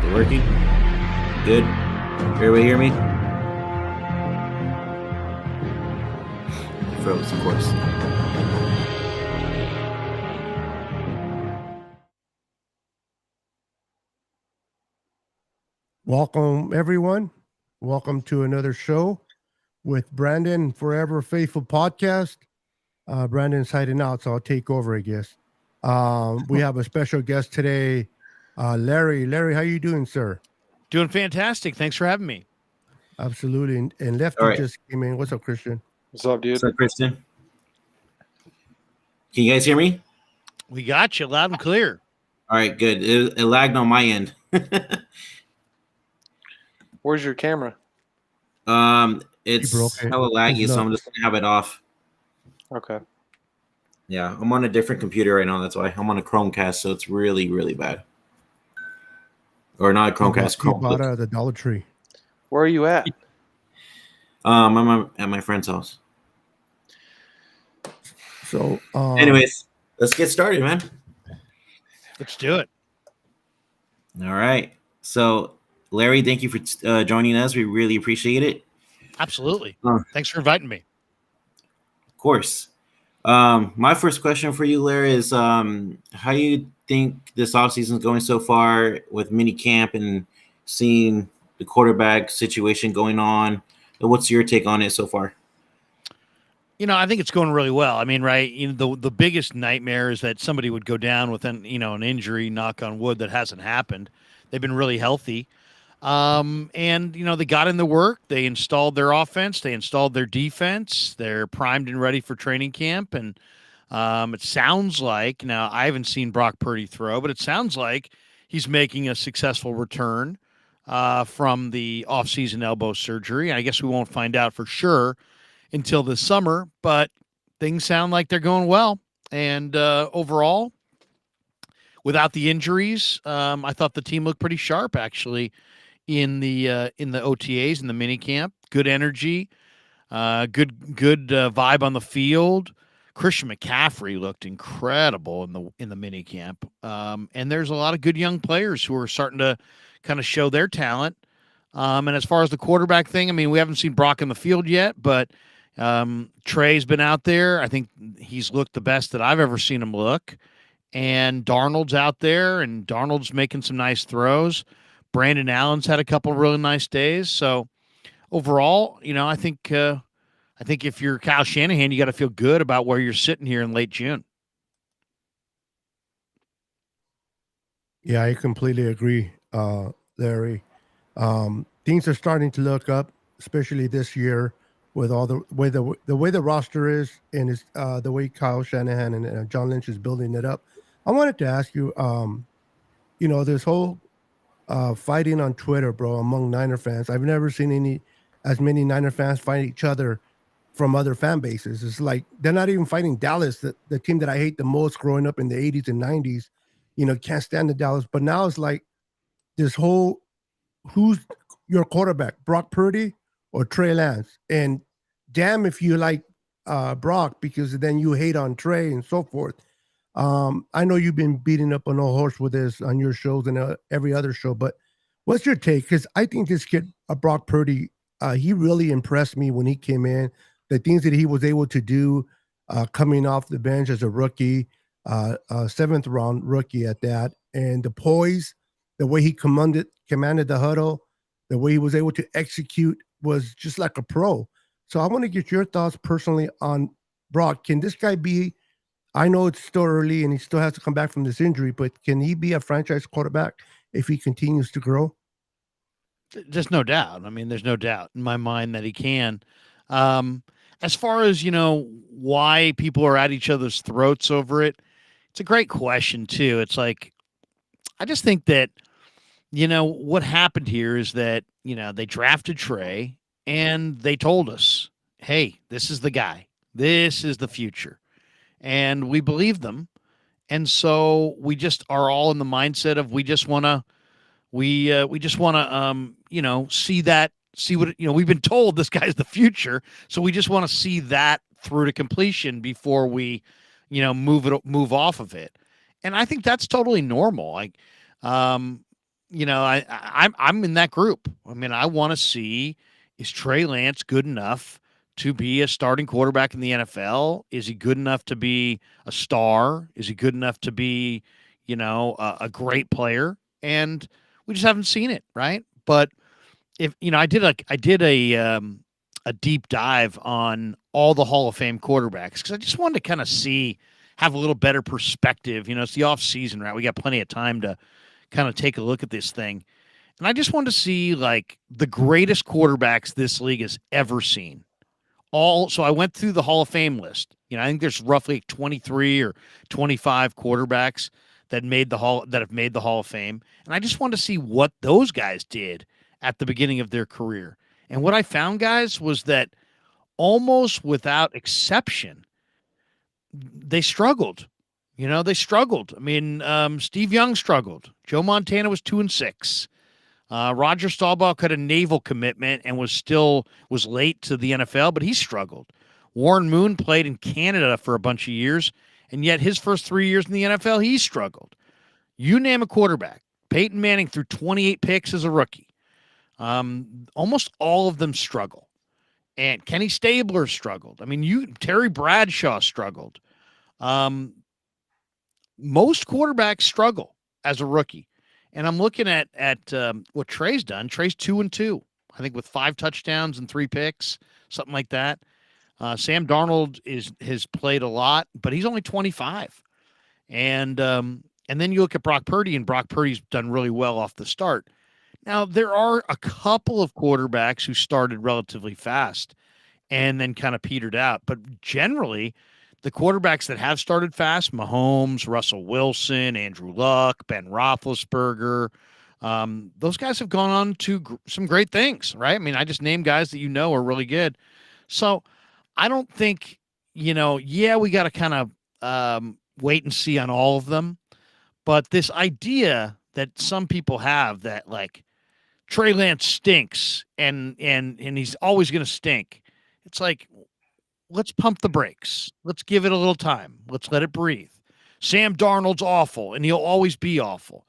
it working? Good. Everybody hear me? It froze, of course. Welcome, everyone. Welcome to another show with Brandon, Forever Faithful Podcast. Brandon's hiding out, so I'll take over, I guess. We have a special guest today, Larry. Larry, how you doing, sir? Doing fantastic. Thanks for having me. Absolutely. And Lefty All right. just came in. What's up, Christian? What's up, dude? What's up, Christian? Can you guys hear me? We got you loud and clear. All right, good. It lagged on my end. Where's your camera? It's broke it. hella laggy, It's so I'm nuts. just gonna have it off. Okay. Yeah, I'm on a different computer right now. That's why I'm on a Chromecast, so it's really, really bad. Or not a Chromecast, He bought Chromebook. out of the Dollar Tree. Where are you at? I'm at my friend's house. So, Anyways, let's get started, man. Let's do it. All right. So, Larry, thank you for joining us. We really appreciate it. Absolutely. Uh. Thanks for inviting me. Of course. My first question for you, Larry, is how you think this offseason is going so far with mini camp and seeing the quarterback situation going on? What's your take on it so far? I think it's going really well. I mean, right, the biggest nightmare is that somebody would go down with an injury, knock on wood, that hasn't happened. They've been really healthy. And they got in the work, they installed their offense, they installed their defense, they're primed and ready for training camp. And it sounds like, now I haven't seen Brock Purdy throw, but it sounds like he's making a successful return from the offseason elbow surgery. I guess we won't find out for sure until this summer, but things sound like they're going well. And overall, without the injuries, I thought the team looked pretty sharp, actually, in the OTAs, in the mini camp. Good energy, good vibe on the field. Christian McCaffrey looked incredible in the mini camp, and there's a lot of good young players who are starting to kind of show their talent. And as far as the quarterback thing, I mean, we haven't seen Brock in the field yet, but Trey's been out there. I think he's looked the best that I've ever seen him look. And Darnold's out there, and Darnold's making some nice throws. Brandon Allen's had a couple really nice days. So overall, I think if you're Kyle Shanahan, you got to feel good about where you're sitting here in late June. Yeah, I completely agree, Larry. Things are starting to look up, especially this year with all the way the roster is, and it's the way Kyle Shanahan and John Lynch is building it up. I wanted to ask you, this whole fighting on Twitter, bro, among Niner fans. I've never seen as many Niner fans fight each other from other fan bases. It's like they're not even fighting Dallas, the team that I hate the most growing up in the 80s and 90s. Can't stand the Dallas. But now it's like this whole, who's your quarterback, Brock Purdy or Trey Lance? And damn if you like Brock, because then you hate on Trey and so forth. I know you've been beating up on a horse with this on your shows and every other show, but what's your take? Because I think this kid, Brock Purdy, he really impressed me when he came in. The things that he was able to do coming off the bench as a rookie, seventh round rookie at that, and the poise, the way he commanded the huddle, the way he was able to execute was just like a pro. So I want to get your thoughts personally on Brock. Can this guy be, I know it's still early and he still has to come back from this injury, but can he be a franchise quarterback if he continues to grow? There's no doubt. I mean, there's no doubt in my mind that he can. As far as, why people are at each other's throats over it, it's a great question, too. It's like, I just think that, what happened here is that, they drafted Trey and they told us, hey, this is the guy. This is the future. And we believe them. And so we just are all in the mindset of we just want to see what, we've been told this guy's the future. So we just want to see that through to completion before we, move off of it. And I think that's totally normal. Like, I'm in that group. I mean, I want to see, is Trey Lance good enough to be a starting quarterback in the NFL? Is he good enough to be a star? Is he good enough to be, a great player? And we just haven't seen it, right? But if I did a deep dive on all the Hall of Fame quarterbacks because I just wanted to kind of have a little better perspective. It's the off season, right? We got plenty of time to kind of take a look at this thing. And I just wanted to see like the greatest quarterbacks this league has ever seen. So I went through the Hall of Fame list. I think there's roughly 23 or 25 quarterbacks that have made the Hall of Fame. And I just wanted to see what those guys did at the beginning of their career. And what I found, guys, was that almost without exception, they struggled. They struggled. I mean, Steve Young struggled. Joe Montana was 2-6. Roger Staubach had a naval commitment and was late to the NFL, but he struggled. Warren Moon played in Canada for a bunch of years, and yet his first 3 years in the NFL, he struggled. You name a quarterback. Peyton Manning threw 28 picks as a rookie. Almost all of them struggle. And Kenny Stabler struggled. I mean, Terry Bradshaw struggled. Most quarterbacks struggle as a rookie. And I'm looking at what Trey's done. Trey's 2-2, I think, with 5 touchdowns and 3 picks, something like that. Sam Darnold has played a lot, but he's only 25. And then you look at Brock Purdy, and Brock Purdy's done really well off the start. Now, there are a couple of quarterbacks who started relatively fast and then kind of petered out. But generally, the quarterbacks that have started fast, Mahomes, Russell Wilson, Andrew Luck, Ben Roethlisberger, those guys have gone on to some great things, right? I mean, I just named guys that are really good. So I don't think, we got to kind of wait and see on all of them. But this idea that some people have that, like, Trey Lance stinks and he's always going to stink. It's like, let's pump the brakes. Let's give it a little time. Let's let it breathe. Sam Darnold's awful, and he'll always be awful.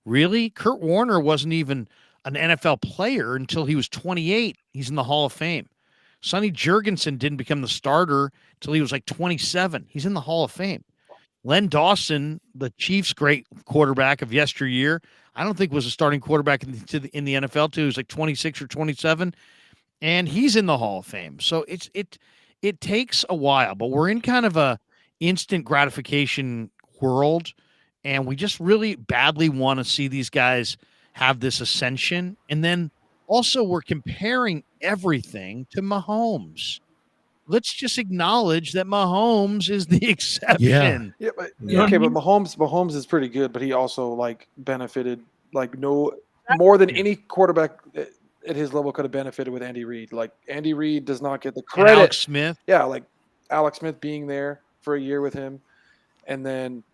Really? Kurt Warner wasn't even an NFL player until he was 28. He's in the Hall of Fame. Sonny Jurgensen didn't become the starter until he was like 27. He's in the Hall of Fame. Len Dawson, the Chiefs' great quarterback of yesteryear, I don't think was a starting quarterback in the NFL too. He was like 26 or 27, and he's in the Hall of Fame. So it takes a while, but we're in kind of a instant gratification world, and we just really badly want to see these guys have this ascension. And then also we're comparing everything to Mahomes. Let's just acknowledge that Mahomes is the exception. Yeah, but okay, but Mahomes is pretty good, but he also benefited more than any quarterback at his level could have benefited with Andy Reid. Like, Andy Reid does not get the credit. And Alex Smith. Yeah, like Alex Smith being there for a year with him, and then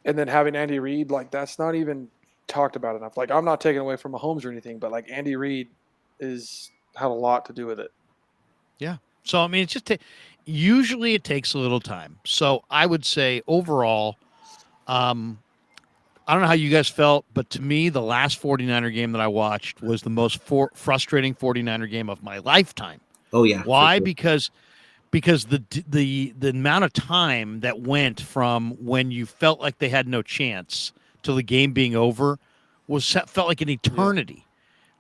having Andy Reid, like, that's not even talked about enough. Like, I'm not taking away from Mahomes or anything, but like Andy Reid had a lot to do with it. Yeah. So, I mean, it's just usually it takes a little time. So I would say overall, I don't know how you guys felt, but to me, the last 49er game that I watched was the most frustrating 49er game of my lifetime. Oh, yeah. Why? Sure. Because the amount of time that went from when you felt like they had no chance till the game being over felt like an eternity,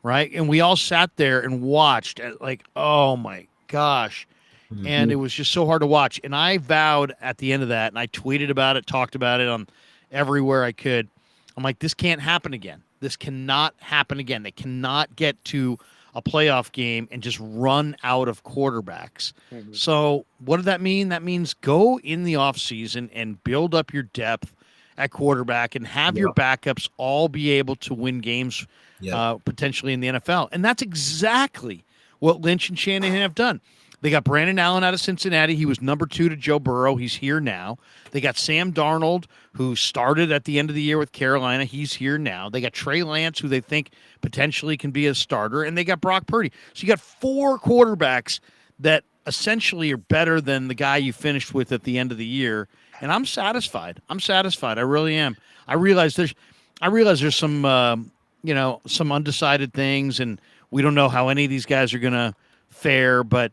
right? And we all sat there and watched like, oh my gosh. Mm-hmm. And it was just so hard to watch. And I vowed at the end of that, and I tweeted about it, talked about it on everywhere I could. I'm like, this can't happen again. This cannot happen again. They cannot get to a playoff game and just run out of quarterbacks. Mm-hmm. So what did that mean? That means go in the offseason and build up your depth at quarterback and have your backups all be able to win games potentially in the NFL. And that's exactly what Lynch and Shanahan have done. They got Brandon Allen out of Cincinnati. He was number 2 to Joe Burrow. He's here now. They got Sam Darnold, who started at the end of the year with Carolina. He's here now. They got Trey Lance, who they think potentially can be a starter. And they got Brock Purdy. So you got 4 quarterbacks that essentially are better than the guy you finished with at the end of the year. And I'm satisfied. I really am. I realize there's some some undecided things, and we don't know how any of these guys are going to fare. But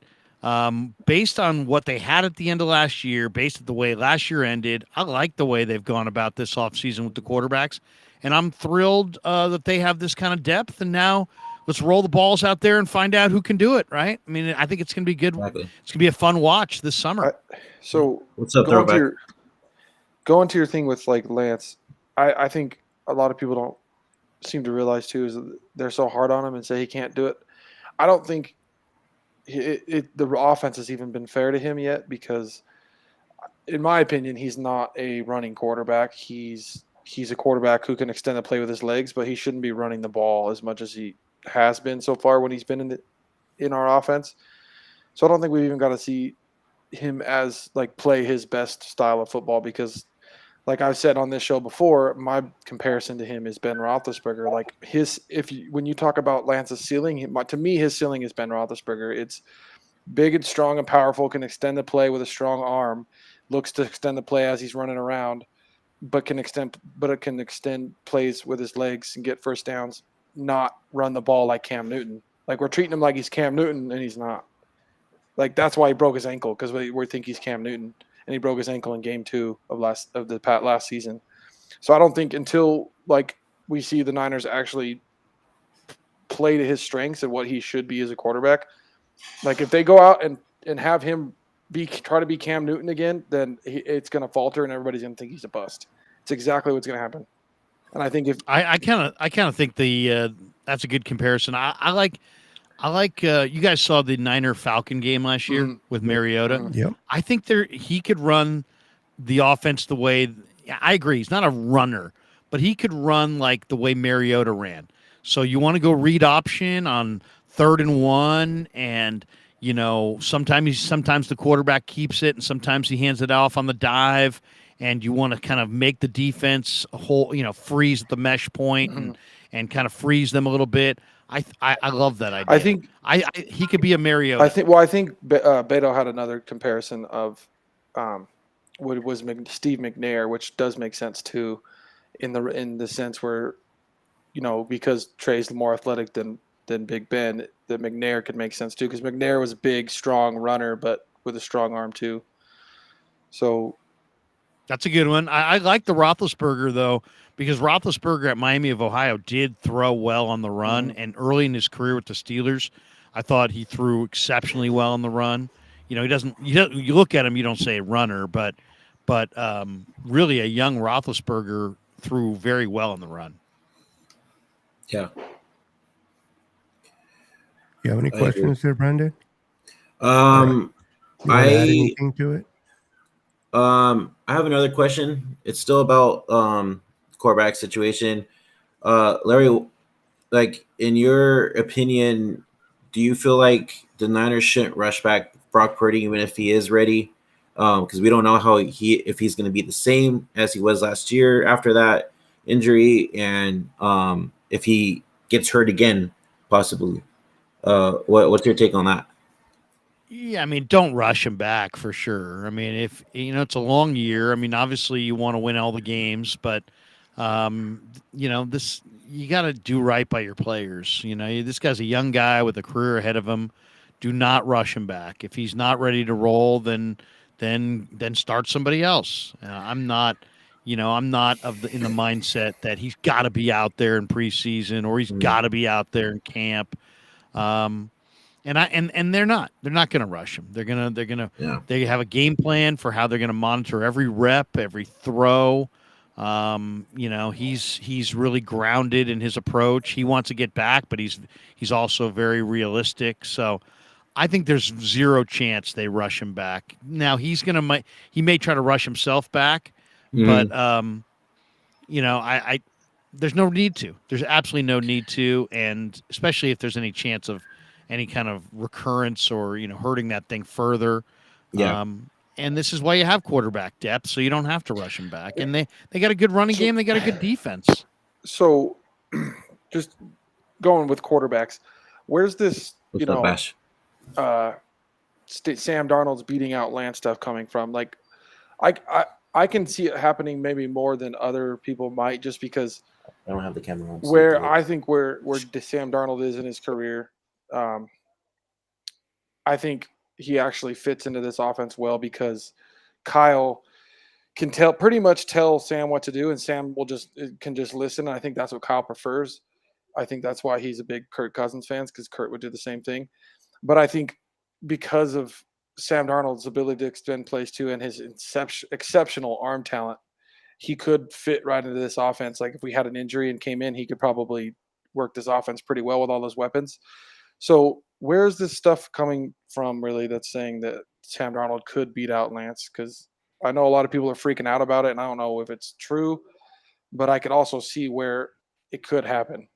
based on what they had at the end of last year, based on the way last year ended, I like the way they've gone about this offseason with the quarterbacks. And I'm thrilled that they have this kind of depth. And now let's roll the balls out there and find out who can do it, right? I mean, I think it's going to be good. Exactly. It's going to be a fun watch this summer. So What's up, going to throwback? your thing with like Lance, I think a lot of people don't seem to realize too is that they're so hard on him and say he can't do it. I don't think the offense has even been fair to him yet, because in my opinion, he's not a running quarterback. He's a quarterback who can extend the play with his legs, but he shouldn't be running the ball as much as he has been so far when he's been in our offense. So I don't think we've even got to see him as like play his best style of football, because like I've said on this show before, my comparison to him is Ben Roethlisberger. Like when you talk about Lance's ceiling, to me, his ceiling is Ben Roethlisberger. It's big and strong and powerful, can extend the play with a strong arm, looks to extend the play as he's running around, but it can extend plays with his legs and get first downs, not run the ball like Cam Newton. Like we're treating him like he's Cam Newton, and he's not. Like that's why he broke his ankle, because we think he's Cam Newton, and he broke his ankle in game 2 of last season. So I don't think until like we see the Niners actually play to his strengths and what he should be as a quarterback, like if they go out and have him try to be Cam Newton again, then it's going to falter and everybody's going to think he's a bust. It's exactly what's going to happen. And I think if I kind of think that's a good comparison. I like you guys saw the Niner Falcon game last year with Mariota. Yep. I think he could run the offense the way I agree. He's not a runner, but he could run like the way Mariota ran. So you want to go read option on 3rd and 1, and sometimes the quarterback keeps it, and sometimes he hands it off on the dive, and you want to kind of make the defense freeze at the mesh point and kind of freeze them a little bit. I love that idea. I think he could be a Mariota. I think Beto had another comparison of what was Steve McNair, which does make sense too, in the sense where, because Trey's more athletic than Big Ben, that McNair could make sense too, because McNair was a big, strong runner, but with a strong arm too. So that's a good one. I like the Roethlisberger though, because Roethlisberger at Miami of Ohio did throw well on the run, and early in his career with the Steelers, I thought he threw exceptionally well on the run. He doesn't. You look at him, you don't say runner, but really a young Roethlisberger threw very well on the run. Yeah. You have any questions there, Brandon? You wanna add anything to it? I have another question. It's still about quarterback situation. Larry, like in your opinion, do you feel like the Niners shouldn't rush back Brock Purdy even if he is ready? Because we don't know if he's going to be the same as he was last year after that injury, and if he gets hurt again, possibly. What's your take on that? Yeah, I mean, don't rush him back for sure. I mean, if it's a long year. I mean, obviously you want to win all the games, but this you got to do right by your players. This guy's a young guy with a career ahead of him. Do not rush him back. If he's not ready to roll, then start somebody else. I'm not in the mindset that he's got to be out there in preseason or he's got to be out there in camp. And they're not going to rush him. They have a game plan for how they're going to monitor every rep, every throw. He's really grounded in his approach. He wants to get back, but he's also very realistic. So I think there's zero chance they rush him back. Now he may try to rush himself back, but there's no need to. There's absolutely no need to, and especially if there's any chance of any kind of recurrence or hurting that thing further. Yeah. And this is why you have quarterback depth, so you don't have to rush him back. And they got a good running game. They got a good defense. So, just going with quarterbacks, where's this? Bash? Sam Darnold's beating out Lance stuff coming from? Like, I I can see it happening maybe more than other people might, just because I don't have the camera on. so where it's- I think where Sam Darnold is in his career, I think he actually fits into this offense well, because Kyle can pretty much tell Sam what to do, and Sam can just listen. And I think that's what Kyle prefers. I think that's why he's a big Kirk Cousins fan, because Kurt would do the same thing. But I think because of Sam Darnold's ability to extend plays too, and his exceptional arm talent, he could fit right into this offense. Like if we had an injury and came in, he could probably work this offense pretty well with all those weapons. So where's this stuff coming from, really, that's saying that Sam Darnold could beat out Lance? Because I know a lot of people are freaking out about it, and I don't know if it's true, but I could also see where it could happen.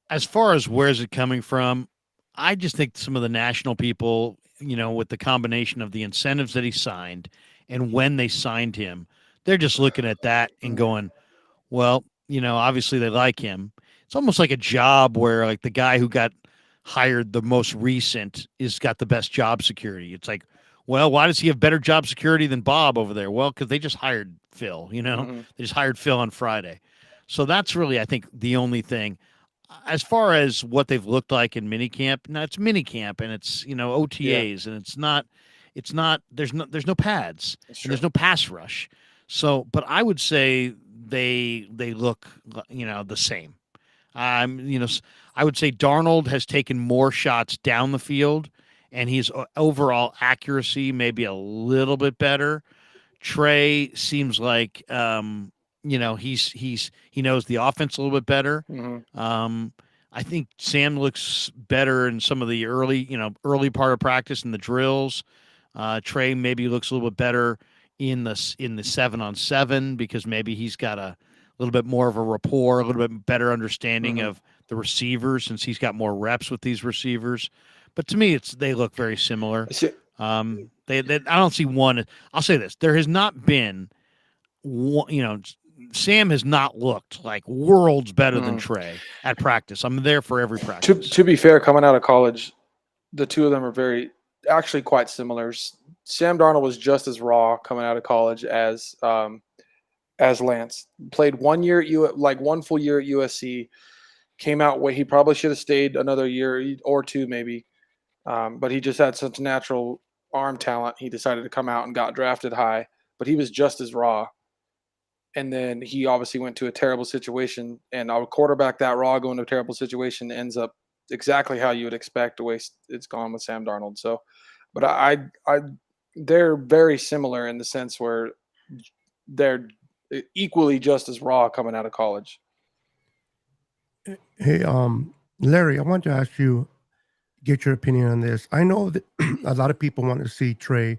As far as where's it coming from, I just think some of the national people, with the combination of the incentives that he signed and when they signed him, they're just looking at that and going, well, obviously they like him. It's almost like a job where like the guy who got hired the most recent is got the best job security. It's like, well, why does he have better job security than Bob over there? Well, because they just hired Phil, Mhm. they just hired Phil on Friday. So that's really, I think, the only thing. As far as what they've looked like in minicamp, now it's minicamp and it's OTAs and it's not there's no pads That's and true. there's no pass rush. So, but I would say they look the same. I would say Darnold has taken more shots down the field, and his overall accuracy maybe a little bit better. Trey seems like he knows the offense a little bit better. Mhm. I think Sam looks better in some of the early part of practice and the drills. Trey maybe looks a little bit better in the 7-on-7 because maybe he's got a little bit more of a rapport, a little bit better understanding of the receivers since he's got more reps with these receivers. But to me, they look very similar. See, I don't see one. I'll say this: there has not been one. Sam has not looked like worlds better than Trey at practice. I'm there for every practice. to be fair, coming out of college, the two of them are actually quite similar. Sam Darnold was just as raw coming out of college as Lance. Played 1 year at one full year at USC. Came out where he probably should have stayed another year or two maybe, but he just had such natural arm talent. He decided to come out and got drafted high, but he was just as raw. And then he obviously went to a terrible situation, and a quarterback that raw going to a terrible situation ends up exactly how you would expect the way it's gone with Sam Darnold. So, but they're very similar in the sense where they're equally just as raw coming out of college. Hey, Larry, I want to ask you, get your opinion on this. I know that a lot of people want to see Trey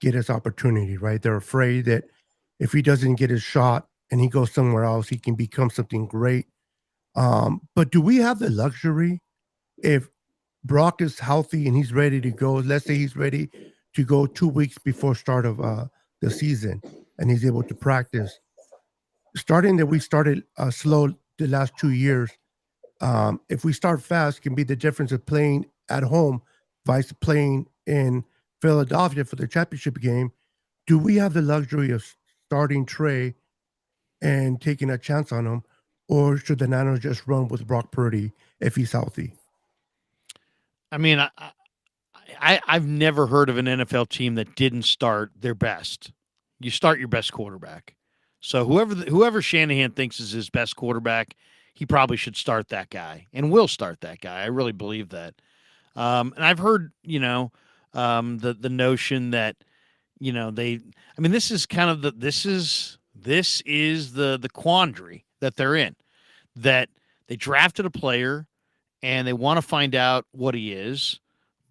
get his opportunity, right? They're afraid that if he doesn't get his shot and he goes somewhere else, he can become something great. But do we have the luxury, if Brock is healthy and he's ready to go, let's say he's ready to go 2 weeks before start of the season and he's able to practice, starting that we started slow the last 2 years, if we start fast, can be the difference of playing at home vice playing in Philadelphia for the championship game. Do we have the luxury of starting Trey and taking a chance on him, or should the Niners just run with Brock Purdy if he's healthy? I mean, I've never heard of an NFL team that didn't start their best. You start your best quarterback. So whoever Shanahan thinks is his best quarterback, he probably should start that guy and will start that guy. I really believe that. And I've heard, the notion that, this is kind of this is the quandary that they're in, that they drafted a player and they want to find out what he is,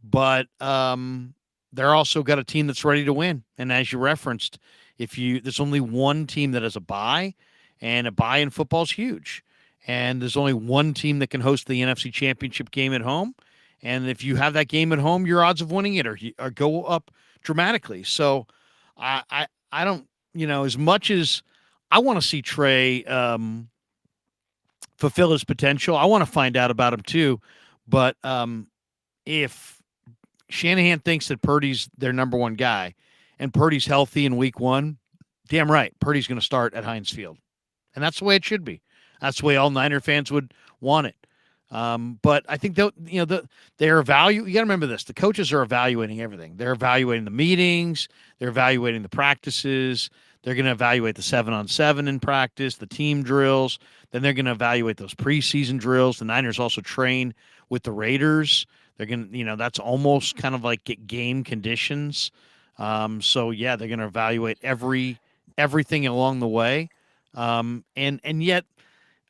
but they're also got a team that's ready to win. And as you referenced, there's only one team that has a bye, and a bye in football is huge. And there's only one team that can host the NFC Championship game at home. And if you have that game at home, your odds of winning it are go up dramatically. So I don't, as much as I want to see Trey fulfill his potential, I want to find out about him too. But if Shanahan thinks that Purdy's their number one guy, and Purdy's healthy in week 1, damn right, Purdy's going to start at Heinz Field. And that's the way it should be. That's the way all Niner fans would want it. But I think they're evaluating. You got to remember this: the coaches are evaluating everything. They're evaluating the meetings. They're evaluating the practices. They're going to evaluate the 7-on-7 in practice, the team drills. Then they're going to evaluate those preseason drills. The Niners also train with the Raiders. They're going to, that's almost kind of like game conditions. So yeah, they're going to evaluate everything along the way. And yet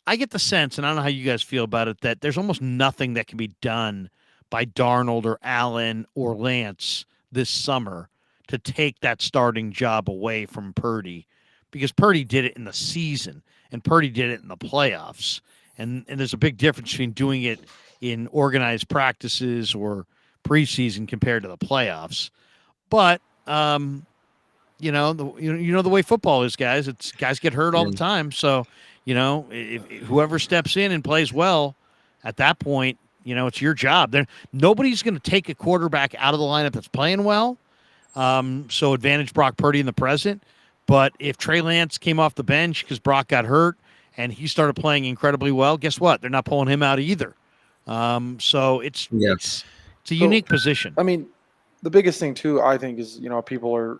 I get the sense, and I don't know how you guys feel about it, that there's almost nothing that can be done by Darnold or Allen or Lance this summer to take that starting job away from Purdy, because Purdy did it in the season and Purdy did it in the playoffs. And there's a big difference between doing it in organized practices or preseason compared to the playoffs. But, the way football is, guys. It's guys get hurt all the time. So, if whoever steps in and plays well, at that point, it's your job. Nobody's going to take a quarterback out of the lineup that's playing well. So advantage Brock Purdy in the present. But if Trey Lance came off the bench because Brock got hurt and he started playing incredibly well, guess what? They're not pulling him out either. So it's a unique position. I mean, the biggest thing too, I think, is people are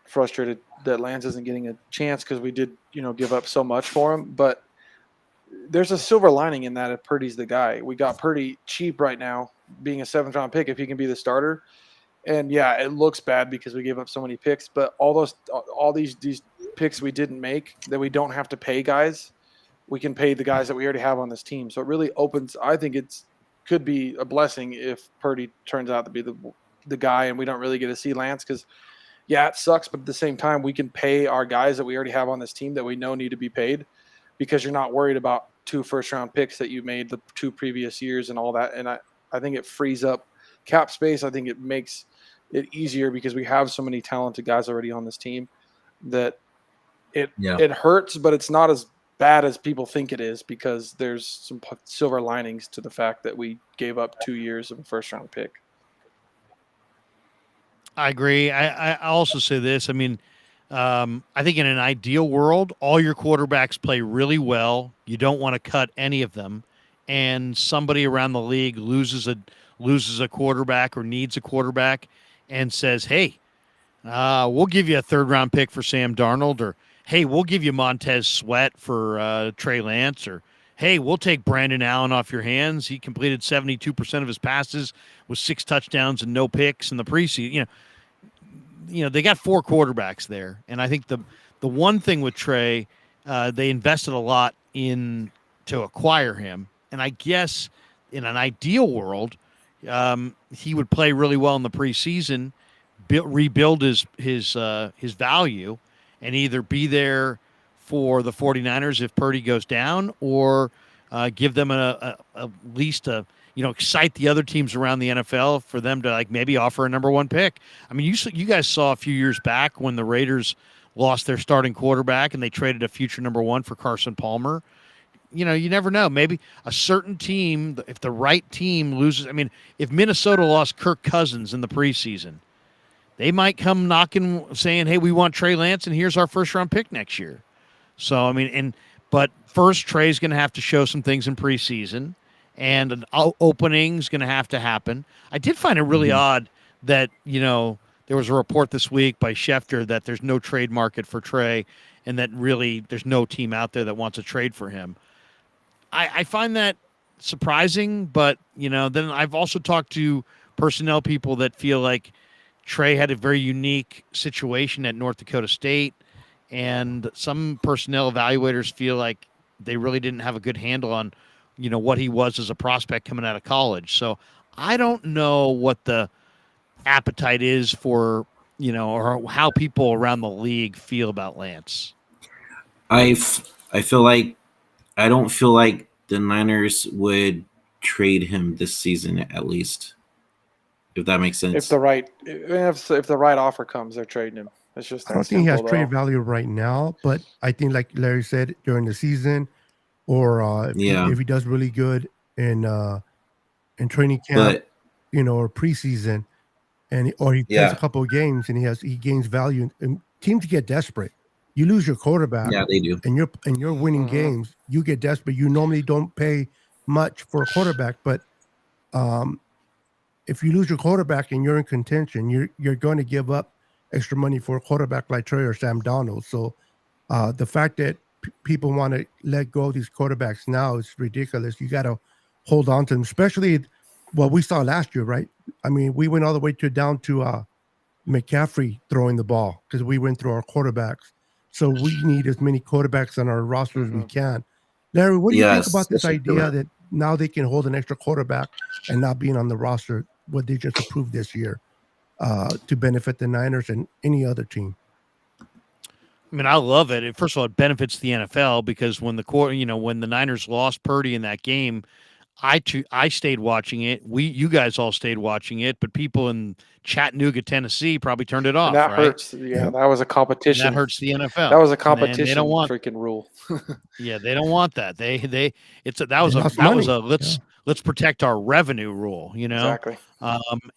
frustrated that Lance isn't getting a chance because we did give up so much for him. But there's a silver lining in that if Purdy's the guy. We got Purdy cheap right now, being a 7th-round pick if he can be the starter. And yeah, it looks bad because we gave up so many picks, but all these picks we didn't make that we don't have to pay guys, we can pay the guys that we already have on this team. So it really opens. I think could be a blessing if Purdy turns out to be the guy, and we don't really get to see Lance because, yeah, it sucks. But at the same time, we can pay our guys that we already have on this team that we know need to be paid, because you're not worried about 2 first-round picks that you made the 2 previous years and all that. And I think it frees up cap space. I think it makes it easier because we have so many talented guys already on this team that it hurts, but it's not as bad as people think it is, because there's some silver linings to the fact that we gave up 2 years of a first-round pick. I agree. I also say this. I mean, I think in an ideal world, all your quarterbacks play really well. You don't want to cut any of them, and somebody around the league loses a quarterback or needs a quarterback and says, hey, we'll give you a 3rd-round pick for Sam Darnold, or hey, we'll give you Montez Sweat for Trey Lance, or hey, we'll take Brandon Allen off your hands. He completed 72% of his passes with 6 touchdowns and no picks in the preseason. They got 4 quarterbacks there. And I think the one thing with Trey, they invested a lot in to acquire him. And I guess in an ideal world, he would play really well in the preseason, rebuild his value, and either be there for the 49ers if Purdy goes down, or give them at least excite the other teams around the NFL for them to maybe offer a number 1 pick. I mean, you guys saw a few years back when the Raiders lost their starting quarterback and they traded a future number 1 for Carson Palmer. You never know. Maybe a certain team, if the right team loses. I mean, if Minnesota lost Kirk Cousins in the preseason, they might come knocking saying, hey, we want Trey Lance and here's our 1st-round pick next year. So, I mean, but first Trey's going to have to show some things in preseason, and an opening's going to have to happen. I did find it really odd that, there was a report this week by Schefter that there's no trade market for Trey, and that really there's no team out there that wants to trade for him. I find that surprising, but, then I've also talked to personnel people that feel like Trey had a very unique situation at North Dakota State, and some personnel evaluators feel like they really didn't have a good handle on, what he was as a prospect coming out of college. So I don't know what the appetite is for, or how people around the league feel about Lance. I don't feel like the Niners would trade him this season, at least, if that makes sense. If the right offer comes, they're trading him. It's just that I don't think he has simple, trade value right now, but I think, like Larry said, during the season, or if he does really good in training camp, or preseason, or he plays a Yeah. couple of games and he gains value, and teams get desperate. You lose your quarterback, Yeah, they do. and you're winning games. You get desperate. You normally don't pay much for a quarterback, but um, if you lose your quarterback and you're in contention, you're going to give up extra money for a quarterback like Trey or Sam Donald. So the fact that people want to let go of these quarterbacks now is ridiculous. You got to hold on to them, especially what we saw last year, right? I mean, we went all the way down to McCaffrey throwing the ball because we went through our quarterbacks. So we need as many quarterbacks on our roster as we can. Larry, what do you think Yes, about this that's idea correct. that now they can hold an extra quarterback and not being on the roster, what they just approved this year, to benefit the Niners and any other team? I mean, I love it. First of all, it benefits the NFL because when when the Niners lost Purdy in that game, I stayed watching it. You guys all stayed watching it, but people in Chattanooga, Tennessee, probably turned it And off. that Right? hurts. Yeah, Yep. that was a And competition. that hurts the NFL. That was a And competition they don't want. freaking rule. Yeah, they don't want that. That They lost was money. a let's protect our revenue rule. Exactly.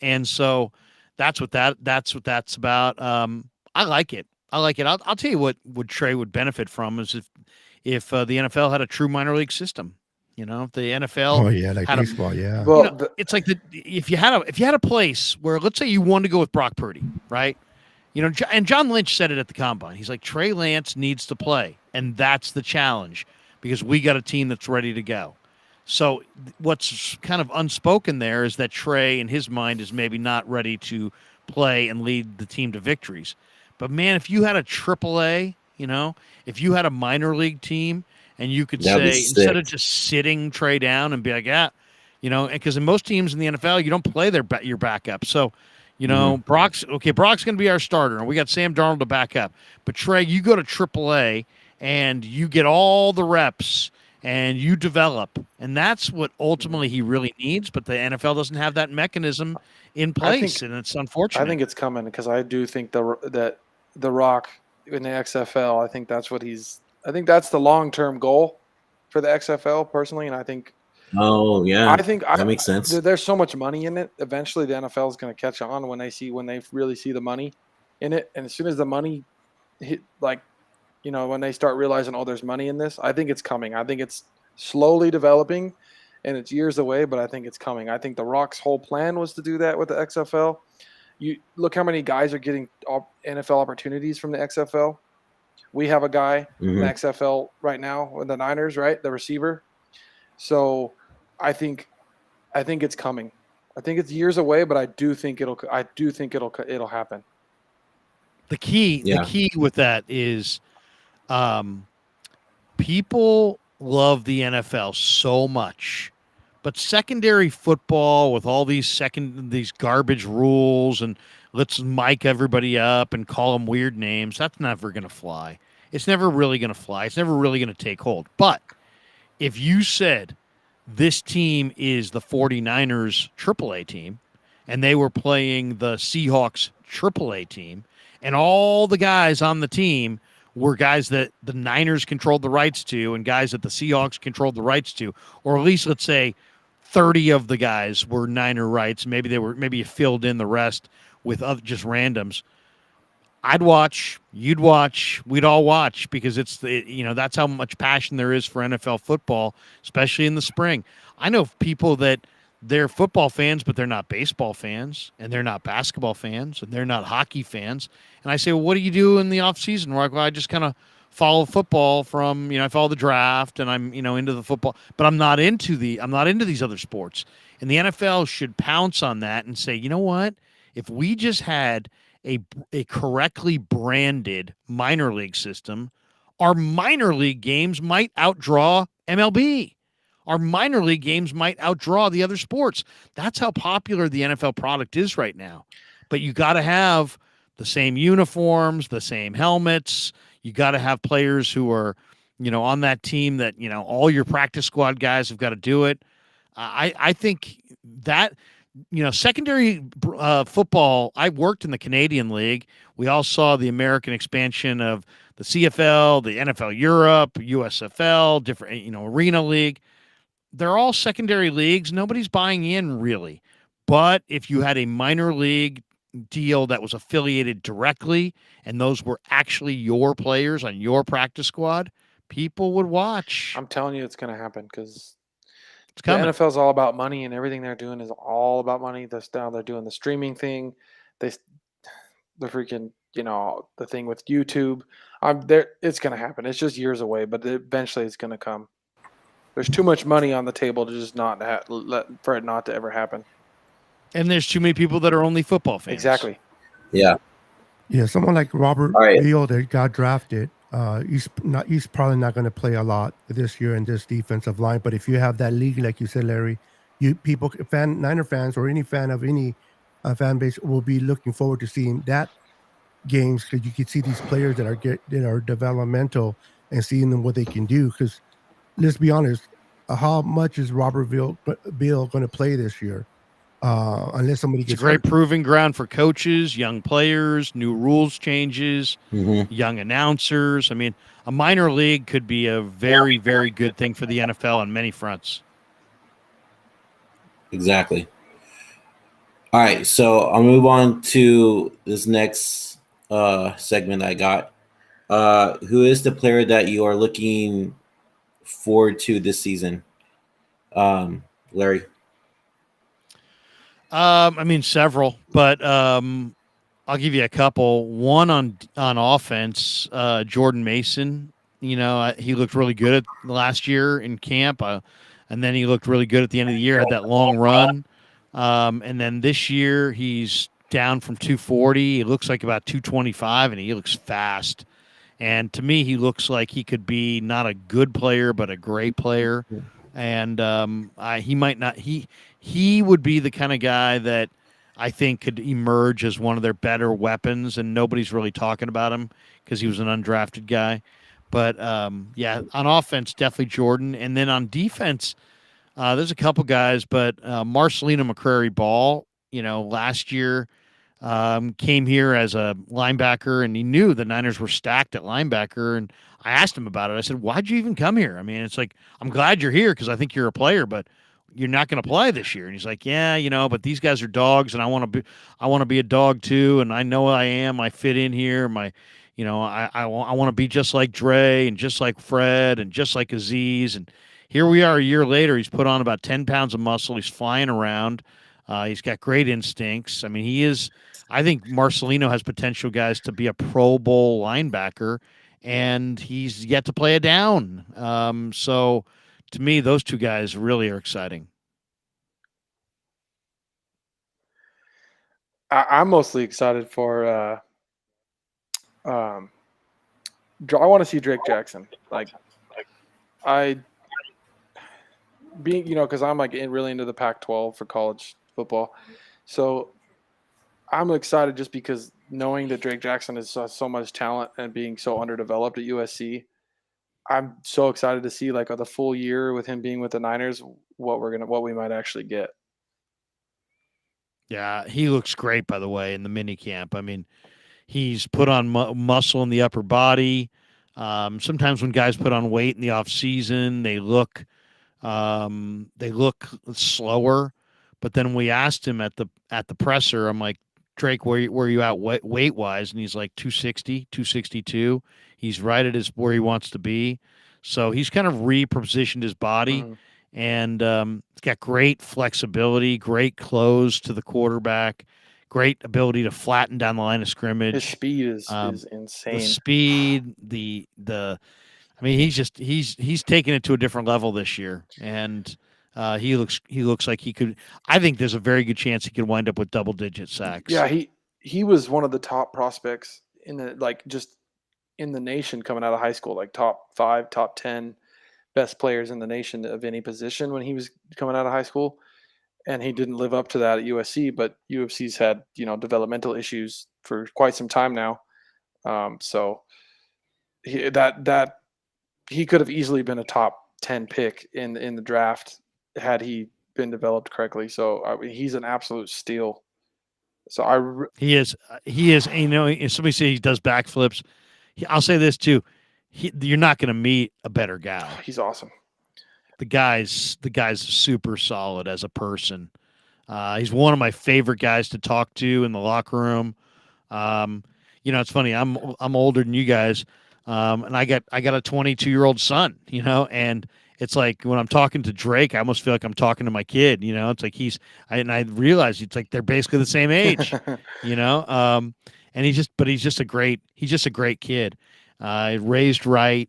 And so that's what that's about. I like it. I like it. I'll tell you what Trey would benefit from is if the NFL had a true minor league system. If the NFL Oh yeah, like had a baseball. Yeah. Well, it's like if you had a place where, let's say, you wanted to go with Brock Purdy, right? And John Lynch said it at the combine. He's like, Trey Lance needs to play, and that's the challenge because we got a team that's ready to go. So what's kind of unspoken there is that Trey, in his mind, is maybe not ready to play and lead the team to victories. But man, if you had a AAA, if you had a minor league team, and you could That'd be say, instead sick. of just sitting Trey down and be like, because in most teams in the NFL, you don't play your backup. So, Brock's going to be our starter, and we got Sam Darnold to back up. But Trey, you go to AAA, and you get all the reps, and you develop, and that's what ultimately he really needs. But the NFL doesn't have that mechanism in place, and it's unfortunate. I think it's coming because I do think that the Rock in the XFL. I think that's the long-term goal for the XFL personally, and I think. Oh yeah, that makes sense. There's so much money in it. Eventually, the NFL is going to catch on when they really see the money in it, and as soon as the money hit, when they start realizing, oh, there's money in this, I think it's coming. I think it's slowly developing, and it's years away, but I think it's coming. I think the Rock's whole plan was to do that with the XFL. You look how many guys are getting NFL opportunities from the XFL. We have a guy in the XFL right now with the Niners, right? The receiver. So I think it's coming. I think it's years away, but I do think it'll happen. The key with that is people love the NFL so much, but secondary football with all these garbage rules and let's mic everybody up and call them weird names, that's never going to fly. It's never really going to fly. It's never really going to take hold. But if you said this team is the 49ers AAA team and they were playing the Seahawks AAA team, and all the guys on the team were guys that the Niners controlled the rights to and guys that the Seahawks controlled the rights to, or at least let's say 30 of the guys were Niner rights. Maybe you filled in the rest with other, just randoms. I'd watch, you'd watch, we'd all watch because that's how much passion there is for NFL football, especially in the spring. I know people that they're football fans, but they're not baseball fans, and they're not basketball fans, and they're not hockey fans. And I say, well, what do you do in the off season? Well, I just kind of follow football from, I follow the draft and I'm, into the football, but I'm not into these other sports. And the NFL should pounce on that and say, you know what? If we just had a correctly branded minor league system, our minor league games might outdraw MLB. Our minor league games might outdraw the other sports. That's how popular the NFL product is right now. But you got to have the same uniforms, the same helmets. You got to have players who are, on that team that, all your practice squad guys have got to do it. I think that, secondary football, I worked in the Canadian League. We all saw the American expansion of the CFL, the NFL Europe, USFL, different, Arena League. They're all secondary leagues. Nobody's buying in really. But if you had a minor league deal that was affiliated directly, and those were actually your players on your practice squad, people would watch. I'm telling you, it's going to happen because It's the coming. NFL is all about money, and everything they're doing is all about money. Now they're doing the streaming thing. The freaking, the thing with YouTube. There. It's going to happen. It's just years away, but eventually it's going to come. There's too much money on the table to just not for it not to ever happen. And there's too many people that are only football fans. Exactly. Yeah. Yeah, someone like Robert All right. Beal that got drafted, he's probably not going to play a lot this year in this defensive line. But if you have that league, like you said, Larry, Niner fans or any fan of any fan base will be looking forward to seeing that games, because you can see these players that are developmental and seeing them what they can do. Because let's be honest, how much is Robert Beal going to play this year? Unless somebody It's gets a great hurt. proving ground for coaches, young players, new rules changes, young announcers. I mean, a minor league could be a very, very good thing for the NFL on many fronts. Exactly. All right, so I'll move on to this next segment I got. Who is the player that you are looking forward to this season? Larry. I mean, several, but I'll give you a couple. One on offense, Jordan Mason. He looked really good last year in camp, and then he looked really good at the end of the year. Had that long run, and then this year he's down from 240. He looks like about 225, and he looks fast. And to me, he looks like he could be not a good player, but a great player. And he might not. He would be the kind of guy that I think could emerge as one of their better weapons, and nobody's really talking about him because he was an undrafted guy. But yeah, on offense, definitely Jordan, and then on defense, there's a couple guys, but Marcelino McCrary-Ball, last year came here as a linebacker, and he knew the Niners were stacked at linebacker, and I asked him about it. I said, "Why'd you even come here?" I mean, it's like, I'm glad you're here because I think you're a player, but you're not going to play this year. And he's like, "Yeah, but these guys are dogs, and I want to be a dog too, and I know I am. I fit in here. I want to be just like Dre and just like Fred and just like Aziz." And here we are a year later. He's put on about 10 pounds of muscle. He's flying around. He's got great instincts. I mean, he is. I think Marcelino has potential, guys, to be a Pro Bowl linebacker, and he's yet to play a down. So, to me, those two guys really are exciting. I'm mostly excited for. I want to see Drake Jackson. Because I'm really into the Pac-12 for college football, so I'm excited just because knowing that Drake Jackson has so much talent and being so underdeveloped at USC. I'm so excited to see the full year with him being with the Niners, what we might actually get. Yeah, he looks great, by the way, in the mini camp. I mean, he's put on muscle in the upper body. Sometimes when guys put on weight in the off season, they look slower. But then we asked him at the presser, I'm like, "Drake, where are you at weight wise?" And he's like 260, 262. He's right at where he wants to be. So he's kind of repositioned his body. Mm-hmm. And he's got great flexibility, great close to the quarterback, great ability to flatten down the line of scrimmage. His speed is insane. The speed, I mean, he's taken it to a different level this year, and he looks like he could. I think there's a very good chance he could wind up with double-digit sacks. Yeah, he was one of the top prospects in the just in the nation coming out of high school, top 5, top 10 best players in the nation of any position when he was coming out of high school, and he didn't live up to that at USC. But UFC's had developmental issues for quite some time now, so he could have easily been a top 10 pick in the draft had he been developed correctly. So he's an absolute steal. So he is. If somebody say he does backflips, I'll say this too. You're not going to meet a better guy. He's awesome. The guy's super solid as a person. He's one of my favorite guys to talk to in the locker room. It's funny. I'm older than you guys, and I got a 22-year-old son. And it's like when I'm talking to Drake, I almost feel like I'm talking to my kid. It's like I realize it's like they're basically the same age. And he's just a great kid. Raised right,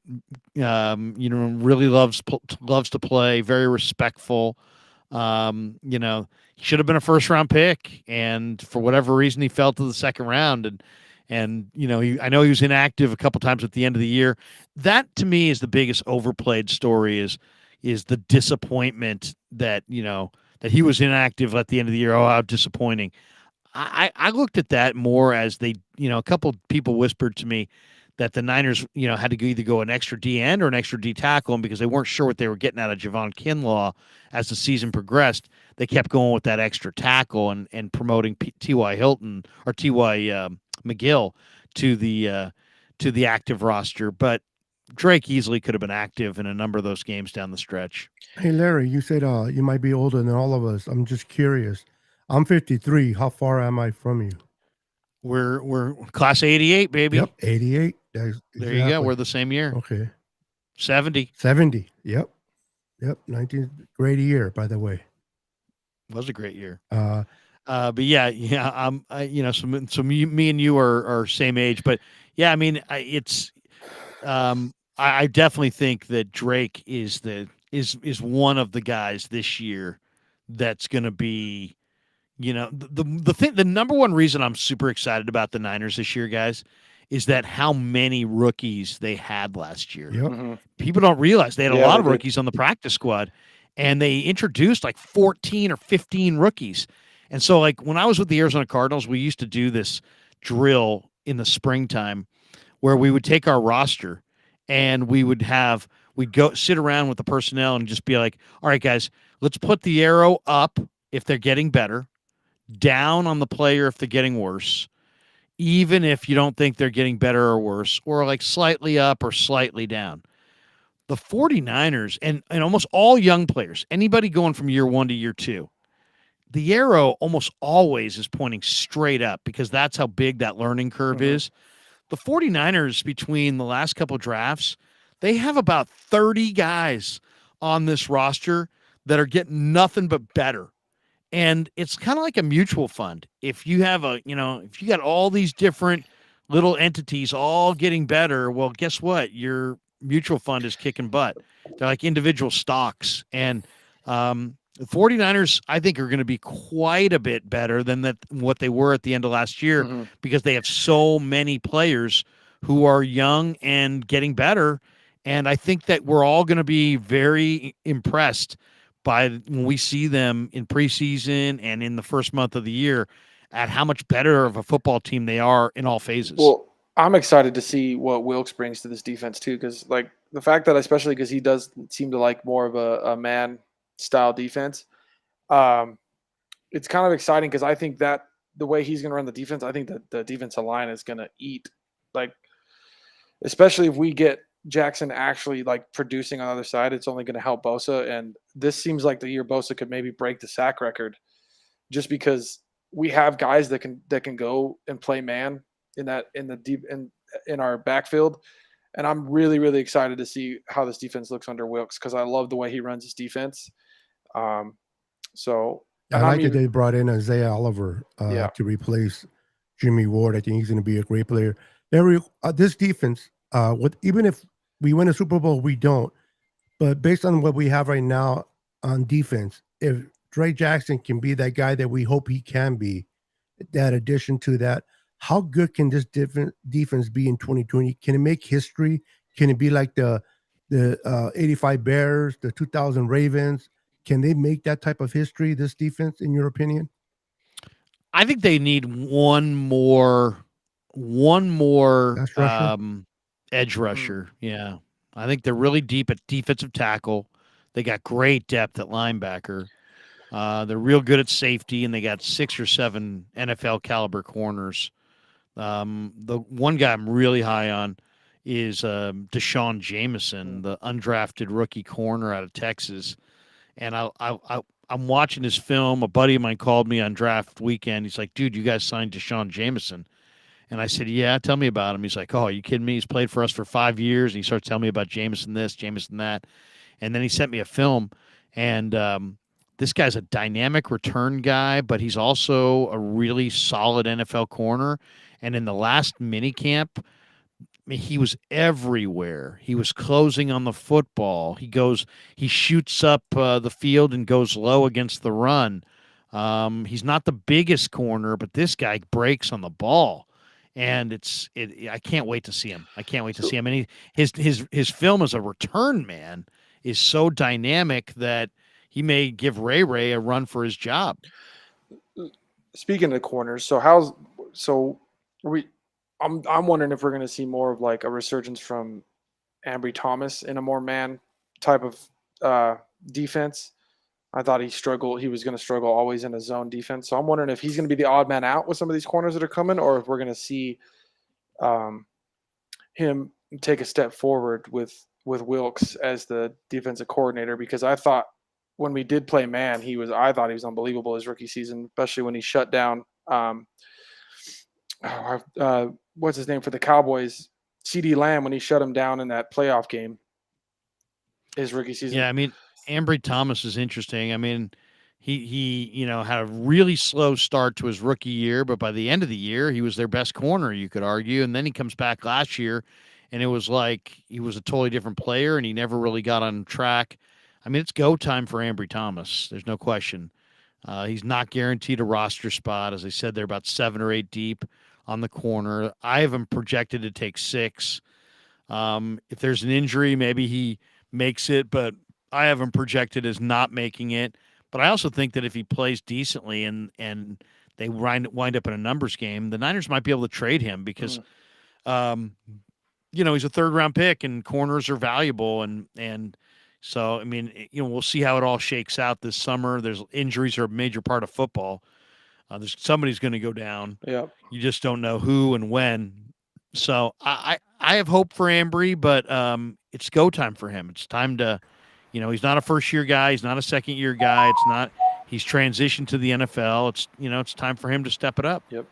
really loves to play, very respectful. He should have been a first round pick, and for whatever reason, he fell to the second round. And I know he was inactive a couple times at the end of the year. That to me is the biggest overplayed story. Is the disappointment that that he was inactive at the end of the year. Oh, how disappointing! I looked at that more as a couple people whispered to me that the Niners, had to either go an extra D end or an extra D tackle, and because they weren't sure what they were getting out of Javon Kinlaw as the season progressed, they kept going with that extra tackle and promoting T.Y. Hilton or T.Y. McGill to the active roster. But Drake easily could have been active in a number of those games down the stretch. Hey, Larry, you said you might be older than all of us. I'm just curious. I'm 53. How far am I from you? We're class 88, baby. Yep, 88. There you go. We're the same year. Okay. 70. 70. Yep. 19th, great year, by the way. Was a great year. But yeah. So me and you are same age, but yeah, I mean, I definitely think that Drake is one of the guys this year that's going to be, the number one reason I'm super excited about the Niners this year, guys, is that how many rookies they had last year. Yep. Mm-hmm. People don't realize they had a lot of rookies on the practice squad, and they introduced like 14 or 15 rookies. And so, like, when I was with the Arizona Cardinals, we used to do this drill in the springtime where we would take our roster and we'd go sit around with the personnel and just be like, all right, guys, let's put the arrow up if they're getting better, down on the player if they're getting worse, even if you don't think they're getting better or worse, or like slightly up or slightly down. The 49ers and almost all young players, anybody going from year 1 to year 2, the arrow almost always is pointing straight up because that's how big that learning curve is. The 49ers, between the last couple of drafts, they have about 30 guys on this roster that are getting nothing but better. And it's kind of like a mutual fund. If you have if you got all these different little entities all getting better, well, guess what? Your mutual fund is kicking butt. They're like individual stocks. And the 49ers, I think, are going to be quite a bit better than what they were at the end of last year because they have so many players who are young and getting better. And I think that we're all going to be very impressed by when we see them in preseason and in the first month of the year at how much better of a football team they are in all phases. Well, I'm excited to see what Wilkes brings to this defense too, because like the fact that especially because he does seem to like more of a man style defense, it's kind of exciting because I think that the way he's going to run the defense, I think that the defensive line is going to eat, like, especially if we get Jackson actually like producing on the other side, it's only going to help Bosa. And this seems like the year Bosa could maybe break the sack record, just because we have guys that can go and play man in our backfield. And I'm really, really excited to see how this defense looks under Wilkes because I love the way he runs his defense. So I like that they brought in Isaiah Oliver to replace Jimmy Ward. I think he's going to be a great player. This defense, even if we win a Super Bowl, we don't. But based on what we have right now on defense, if Trey Jackson can be that guy that we hope he can be, that addition to that, how good can this defense be in 2020? Can it make history? Can it be like the 85 Bears, the 2000 Ravens? Can they make that type of history, this defense, in your opinion? I think they need one more edge rusher. Yeah. I think they're really deep at defensive tackle. They got great depth at linebacker. They're real good at safety, and they got 6 or 7 NFL caliber corners. The one guy I'm really high on is Deshaun Jameson, the undrafted rookie corner out of Texas. And I'm watching his film. A buddy of mine called me on draft weekend. He's like, dude, you guys signed Deshaun Jameson. And I said, yeah, tell me about him. He's like, oh, are you kidding me? He's played for us for 5 years. And he starts telling me about Jameson this, Jameson that. And then he sent me a film. And this guy's a dynamic return guy, but he's also a really solid NFL corner. And in the last mini camp, I mean, he was everywhere. He was closing on the football. He shoots up the field and goes low against the run. He's not the biggest corner, but this guy breaks on the ball, and I can't wait to see him. I can't wait to see him. And his film as a return man is so dynamic that he may give Ray a run for his job. Speaking of corners, I'm wondering if we're going to see more of like a resurgence from Ambry Thomas in a more man type of defense. I thought he was going to struggle always in a zone defense. So I'm wondering if he's going to be the odd man out with some of these corners that are coming, or if we're going to see him take a step forward with Wilkes as the defensive coordinator, because I thought when we did play man, I thought he was unbelievable his rookie season, especially when he shut down what's his name for the Cowboys, CD Lamb, when he shut him down in that playoff game his rookie season. Yeah, I mean, Ambry Thomas is interesting. I mean, he had a really slow start to his rookie year, but by the end of the year, he was their best corner, you could argue. And then he comes back last year, and it was like he was a totally different player, and he never really got on track. I mean, it's go time for Ambry Thomas. There's no question. He's not guaranteed a roster spot. As I said, they're about 7 or 8 deep on the corner. I have him projected to take 6. If there's an injury, maybe he makes it, but I have him projected as not making it. But I also think that if he plays decently and they wind up in a numbers game, the Niners might be able to trade him because, he's a 3rd-round pick and corners are valuable. And so, I mean, we'll see how it all shakes out this summer. Injuries are a major part of football. Somebody's going to go down. Yeah. You just don't know who and when. So I have hope for Ambry, but it's go time for him. It's time to, he's not a first-year guy. He's not a second-year guy. He's transitioned to the NFL. It's time for him to step it up. Yep.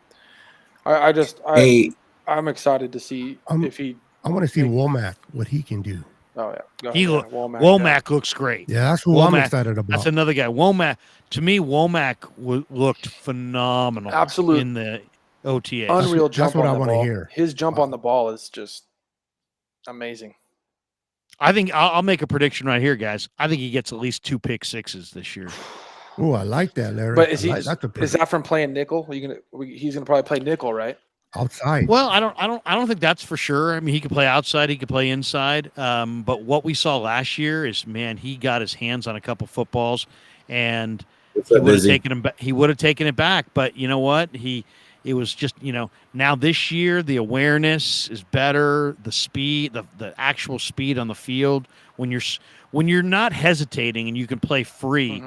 I'm excited to see if he. I want to see Womack, what he can do. Oh yeah. Womack looks great. Yeah, that's who I'm excited about. That's another guy. To me, Womack looked phenomenal. Absolutely. In the OTA. Unreal jump. That's what on I want to hear. His jump on the ball is just amazing. I think I'll make a prediction right here, guys. I think he gets at least 2 pick sixes this year. Oh, I like that, Larry. But is that from playing nickel? He's gonna probably play nickel, right? Outside. Well, I don't think that's for sure. I mean, he could play outside, he could play inside. But what we saw last year is, man, he got his hands on a couple footballs, and he would have taken it back. But you know what? It was just, now this year the awareness is better, the speed, the actual speed on the field. When you're not hesitating and you can play free,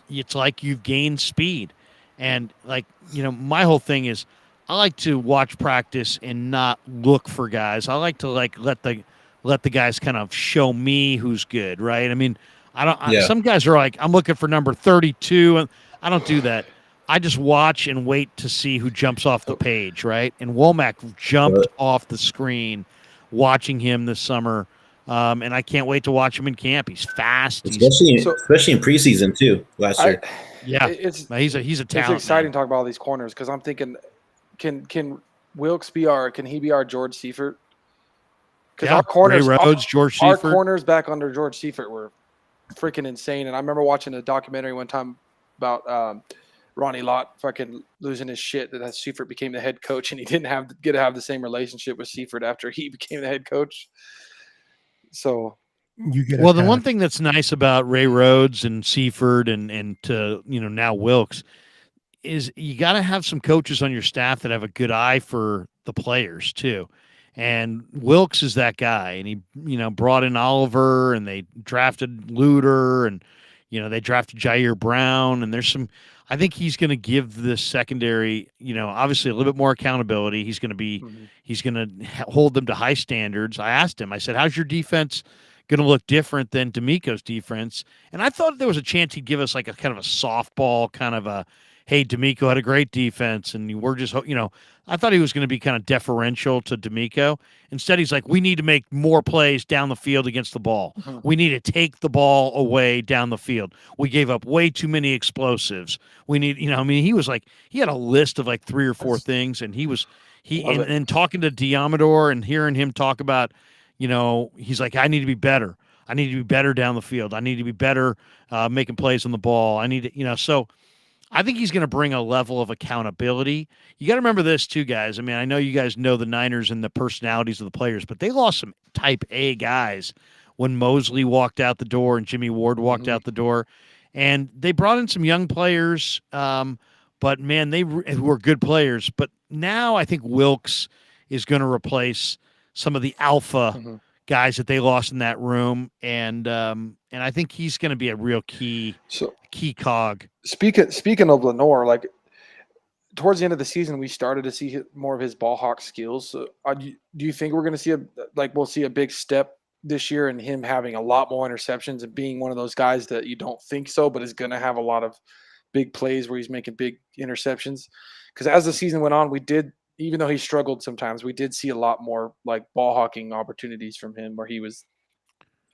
it's like you've gained speed. And my whole thing is, I like to watch practice and not look for guys. I like to let the guys kind of show me who's good, right? I mean, some guys are like, I'm looking for number 32, and I don't do that. I just watch and wait to see who jumps off the page, right? And Womack jumped off the screen watching him this summer, and I can't wait to watch him in camp. He's fast, especially in preseason too. Last year, he's a talent. It's exciting to talk about all these corners because I'm thinking, can Wilkes be our George Seifert? Because our corners, Ray Rhodes, George Seifert. Our corners back under George Seifert were freaking insane. And I remember watching a documentary one time about Ronnie Lott fucking losing his shit that Seifert became the head coach and he didn't get to have the same relationship with Seifert after he became the head coach. So the one thing that's nice about Ray Rhodes and Seifert and now Wilkes is you got to have some coaches on your staff that have a good eye for the players too. And Wilkes is that guy. And he, brought in Oliver and they drafted Luter and, they drafted Jair Brown. And I think he's going to give the secondary, obviously a little bit more accountability. He's going to hold them to high standards. I asked him, I said, how's your defense going to look different than D'Amico's defense. And I thought there was a chance he'd give us like a kind of a softball kind of a, hey, D'Amico had a great defense, and we're just, I thought he was going to be kind of deferential to D'Amico. Instead, he's like, we need to make more plays down the field against the ball. We need to take the ball away down the field. We gave up way too many explosives. We need, he was like, he had a list of like 3 or 4 things, and and talking to Diamador and hearing him talk about, he's like, I need to be better. I need to be better down the field. I need to be better making plays on the ball. I need to, so I think he's going to bring a level of accountability. You got to remember this too, guys. I mean, I know you guys know the Niners and the personalities of the players, but they lost some type A guys when Mosley walked out the door and Jimmy Ward walked out the door. And they brought in some young players, but, man, who were good players. But now I think Wilkes is going to replace some of the alpha guys that they lost in that room. And I think he's going to be a real key cog. Speaking of Lenore, like towards the end of the season, we started to see more of his ball hawk skills. So, do you think we're going to see we'll see a big step this year in him having a lot more interceptions and being one of those guys that you don't think so, but is going to have a lot of big plays where he's making big interceptions? Because as the season went on, we did, even though he struggled sometimes, we did see a lot more like ball hawking opportunities from him where he was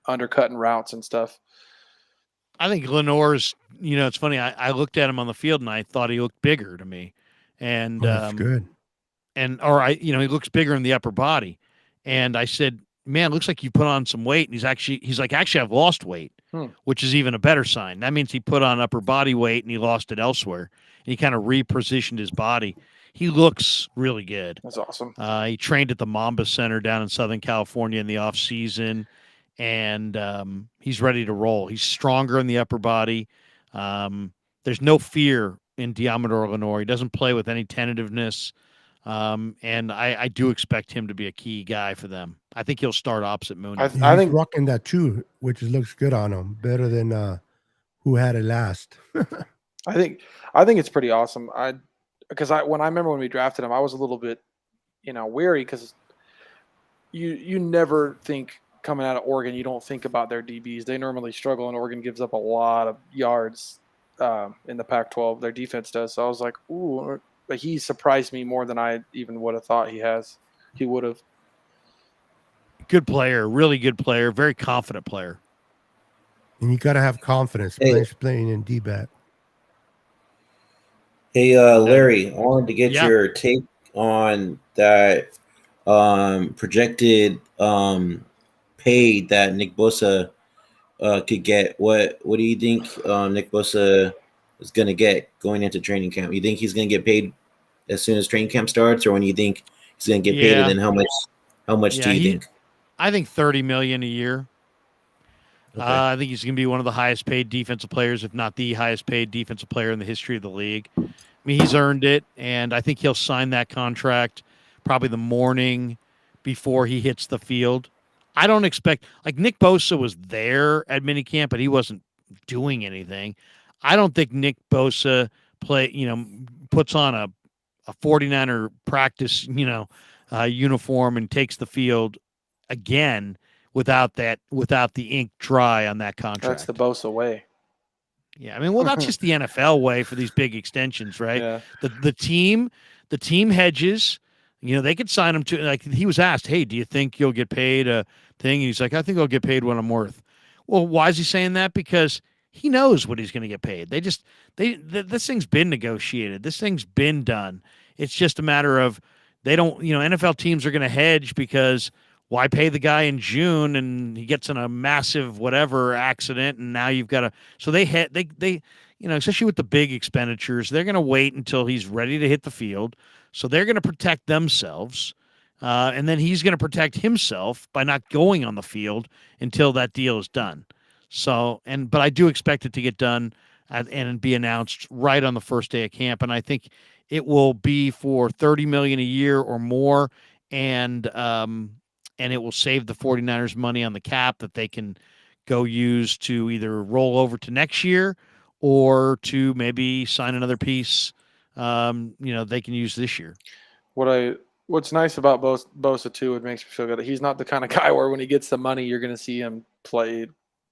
undercutting routes and stuff. I think Lenore's, it's funny. I looked at him on the field and I thought he looked bigger to me. And that's good. He looks bigger in the upper body. And I said, man, it looks like you put on some weight. And he's like, actually, I've lost weight, which is even a better sign. That means he put on upper body weight and he lost it elsewhere. And he kind of repositioned his body. He looks really good. That's awesome. He trained at the Mamba Center down in Southern California in the offseason. And he's ready to roll. He's stronger in the upper body. There's no fear in Diamador Lenore. He doesn't play with any tentativeness. And I do expect him to be a key guy for them. I think he'll start opposite Mooney. I think rocking that too, which looks good on him, better than who had it last. I think it's pretty awesome. Because when I remember when we drafted him, I was a little bit, weary because you never think coming out of Oregon, you don't think about their DBs. They normally struggle, and Oregon gives up a lot of yards in the Pac-12. Their defense does. So I was like, ooh, but he surprised me more than I even would have thought he would have. Good player, really good player, very confident player. And you got to have confidence playing in D-back. Hey, Larry, I wanted to get your take on that projected pay that Nick Bosa could get. What do you think Nick Bosa is going to get going into training camp? You think he's going to get paid as soon as training camp starts, or when you think he's going to get paid, and then how much do you think? I think $30 million a year. Okay. I think he's going to be one of the highest paid defensive players, if not the highest paid defensive player in the history of the league. I mean, he's earned it, and I think he'll sign that contract probably the morning before he hits the field. I don't expect – like Nick Bosa was there at minicamp, but he wasn't doing anything. I don't think Nick Bosa puts on a 49er practice, uniform and takes the field again without the ink dry on that contract. That's the Bosa way. Yeah, I mean, well, that's just the NFL way for these big extensions, right? Yeah. The team hedges. They could sign him to, like, he was asked, hey, do you think you'll get paid a thing? And he's like, I think I'll get paid what I'm worth. Well, why is he saying that? Because he knows what he's going to get paid. This thing's been negotiated. This thing's been done. It's just a matter of they don't, NFL teams are going to hedge because why pay the guy in June and he gets in a massive whatever accident and now you've got to, so they especially with the big expenditures, they're going to wait until he's ready to hit the field. So they're going to protect themselves. And then he's going to protect himself by not going on the field until that deal is done. So, but I do expect it to get done and be announced right on the first day of camp. And I think it will be for $30 million a year or more. And it will save the 49ers money on the cap that they can go use to either roll over to next year or to maybe sign another piece, they can use this year. What's nice about Bosa too, it makes me feel good. He's not the kind of guy where when he gets the money, you're going to see him play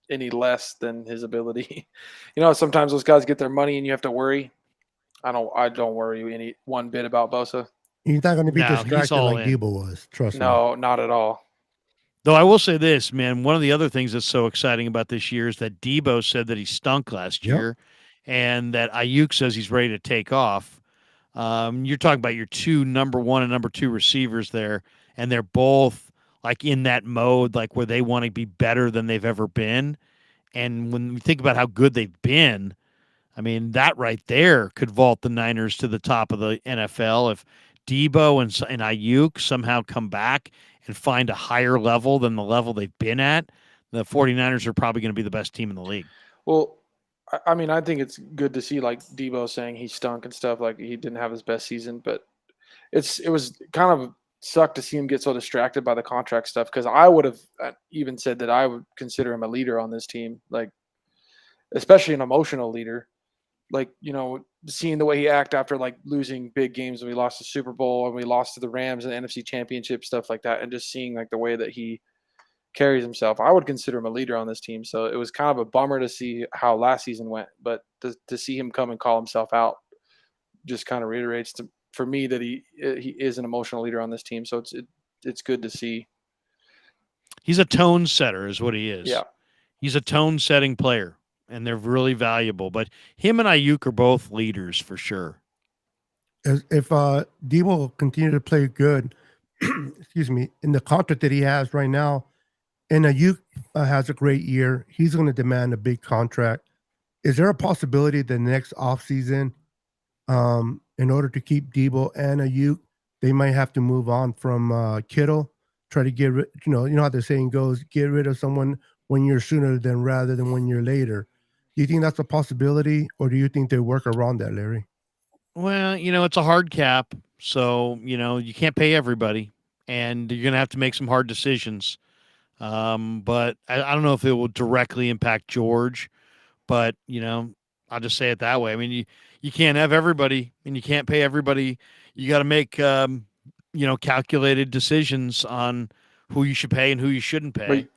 any less than his ability. Sometimes those guys get their money and you have to worry. I don't worry any one bit about Bosa. He's not going to be No, he's distracted all like in. Debo was. Trust me. No, not at all. Though I will say this, man, one of the other things that's so exciting about this year is that Debo said that he stunk last Yep. year, and that Ayuk says he's ready to take off. You're talking about your two number 1 and number 2 receivers there, and they're both like in that mode, like where they want to be better than they've ever been. And when we think about how good they've been, I mean, that right there could vault the Niners to the top of the NFL if Debo and Ayuk somehow come back and find a higher level than the level they've been at. The 49ers are probably going to be the best team in the league. Well, I mean, I think it's good to see like Debo saying he stunk and stuff, like he didn't have his best season, but it was kind of sucked to see him get so distracted by the contract stuff, because I would have even said that I would consider him a leader on this team, like especially an emotional leader. Like, seeing the way he acted after like losing big games when we lost the Super Bowl and we lost to the Rams and the NFC Championship, stuff like that, and just seeing like the way that he carries himself, I would consider him a leader on this team. So it was kind of a bummer to see how last season went, but to see him come and call himself out just kind of reiterates for me that he is an emotional leader on this team. So it's good to see. He's a tone setter is what he is. Yeah. He's a tone setting player, and they're really valuable. But him and Ayuk are both leaders for sure. If Debo will continue to play good, excuse me, in the contract that he has right now, and Ayuk has a great year, he's going to demand a big contract. Is there a possibility the next offseason, in order to keep Debo and Ayuk, they might have to move on from Kittle, try to get rid, you know how the saying goes, get rid of someone when you're sooner than rather than when you're later. Do you think that's a possibility, or do you think they work around that, Larry? Well, it's a hard cap, so, you can't pay everybody, and you're going to have to make some hard decisions. But I don't know if it will directly impact George, but, I'll just say it that way. I mean, you can't have everybody, and you can't pay everybody. You got to make, calculated decisions on who you should pay and who you shouldn't pay.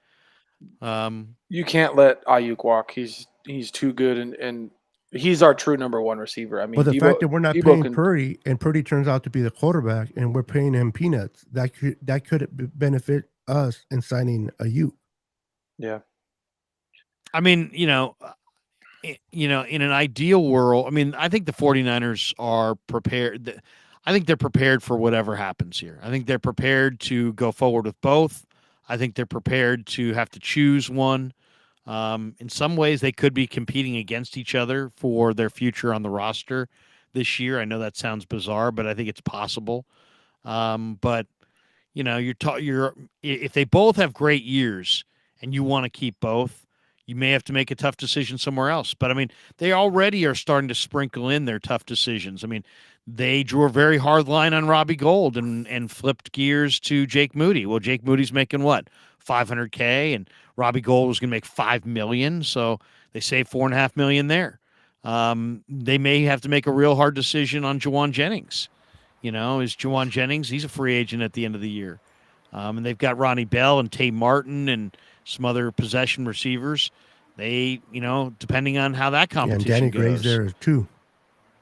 You can't let Ayuk walk. He's too good, and he's our true number 1 receiver. I mean, But the fact that we're not paying can, Purdy, and Purdy turns out to be the quarterback, and we're paying him peanuts, that could benefit us in signing Ayuk. Yeah. I mean, in an ideal world, I mean, I think the 49ers are prepared. I think they're prepared for whatever happens here. I think they're prepared to go forward with both. I think they're prepared to have to choose one. In some ways, they could be competing against each other for their future on the roster this year. I know that sounds bizarre, but I think it's possible. But if they both have great years and you want to keep both, you may have to make a tough decision somewhere else. But I mean, they already are starting to sprinkle in their tough decisions. I mean, they drew a very hard line on Robbie Gould and flipped gears to Jake Moody. Well, Jake Moody's making what, $500K, and Robbie Gould was going to make $5 million. So they saved $4.5 million there. They may have to make a real hard decision on Juwan Jennings. Is Juwan Jennings? He's a free agent at the end of the year. And they've got Ronnie Bell and Tay Martin and some other possession receivers. They, depending on how that competition and Danny goes. Gray's there too.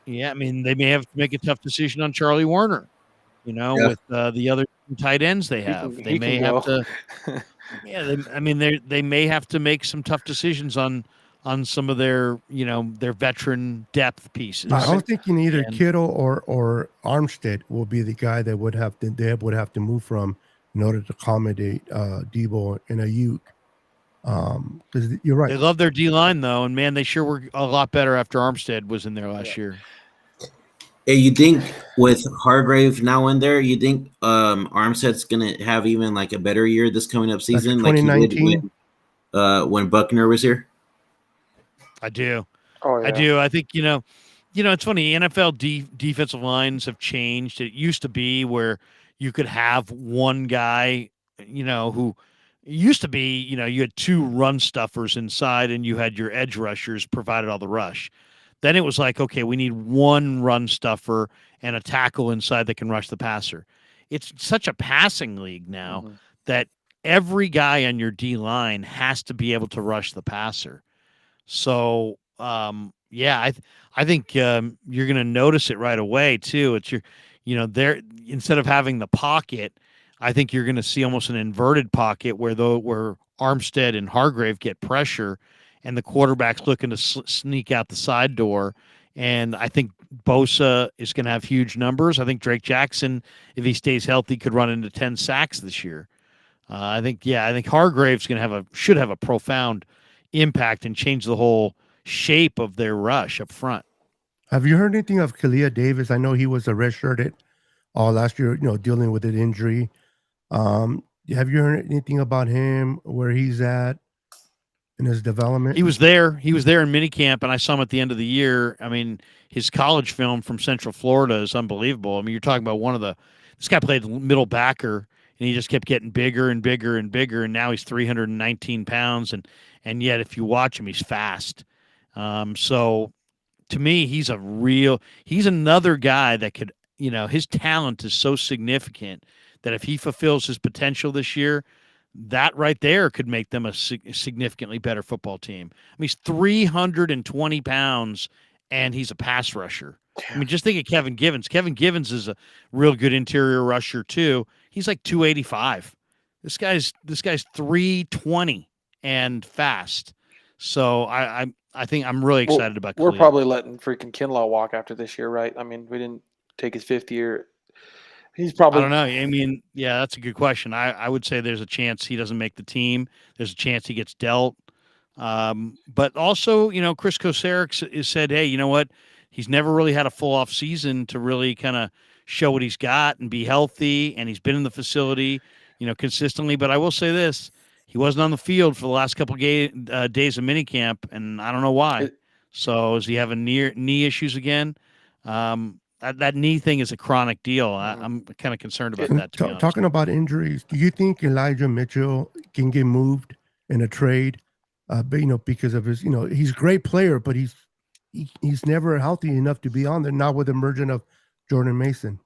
Yeah, I mean, they may have to make a tough decision on Charlie Warner, with the other tight ends they have. They may have to. Yeah, they may have to make some tough decisions on some of their, their veteran depth pieces. I was thinking either Kittle or Armstead will be the guy that they would have to move from in order to accommodate Debo and Ayuk. Because you're right. They love their D-line, though, and, man, they sure were a lot better after Armstead was in there last year. Hey, you think with Hargrave now in there, you think Armstead's going to have even like a better year this coming up season, like he did when Buckner was here? I do. Oh, yeah. I do. I think, it's funny. NFL defensive lines have changed. It used to be where you could have one guy, who used to be, you had 2 run stuffers inside and you had your edge rushers provided all the rush. Then it was like, okay, we need 1 run stuffer and a tackle inside that can rush the passer. It's such a passing league now that every guy on your D line has to be able to rush the passer. So, I think you're going to notice it right away too. It's there instead of having the pocket, I think you're going to see almost an inverted pocket where Armstead and Hargrave get pressure, and the quarterback's looking to sneak out the side door. And I think Bosa is going to have huge numbers. I think Drake Jackson, if he stays healthy, could run into 10 sacks this year. I think Hargrave's going to should have a profound impact and change the whole shape of their rush up front. Have you heard anything of Kalia Davis? I know he was a redshirted last year, dealing with an injury. Have you heard anything about him, where he's at in his development? He was there in minicamp, and I saw him at the end of the year. I mean, his college film from Central Florida is unbelievable. I mean, you're talking about this guy played middle backer, and he just kept getting bigger and bigger and bigger, and now he's 319 pounds, and yet if you watch him, he's fast. So to me, he's another guy that could, his talent is so significant that if he fulfills his potential this year, that right there could make them a significantly better football team. I mean, he's 320 pounds, and he's a pass rusher. I mean, just think of Kevin Givens. Kevin Givens is a real good interior rusher too. He's like 285. This guy's 320 and fast. So I think I'm really excited about Khalil. We're probably letting freaking Kinlaw walk after this year, right? I mean, we didn't take his fifth year. He's probably. I don't know. I mean, yeah, that's a good question. I would say there's a chance he doesn't make the team. There's a chance he gets dealt. But also, Chris Kocurek has said, hey, you know what? He's never really had a full off season to really kind of show what he's got and be healthy. And he's been in the facility, consistently. But I will say this. He wasn't on the field for the last couple of days of minicamp, and I don't know why. So is he having knee issues again? That knee thing is a chronic deal. I'm kind of concerned about that. Talking about injuries, do you think Elijah Mitchell can get moved in a trade? Because of his, he's a great player, but he's never healthy enough to be on there. Now with the emergence of Jordan Mason.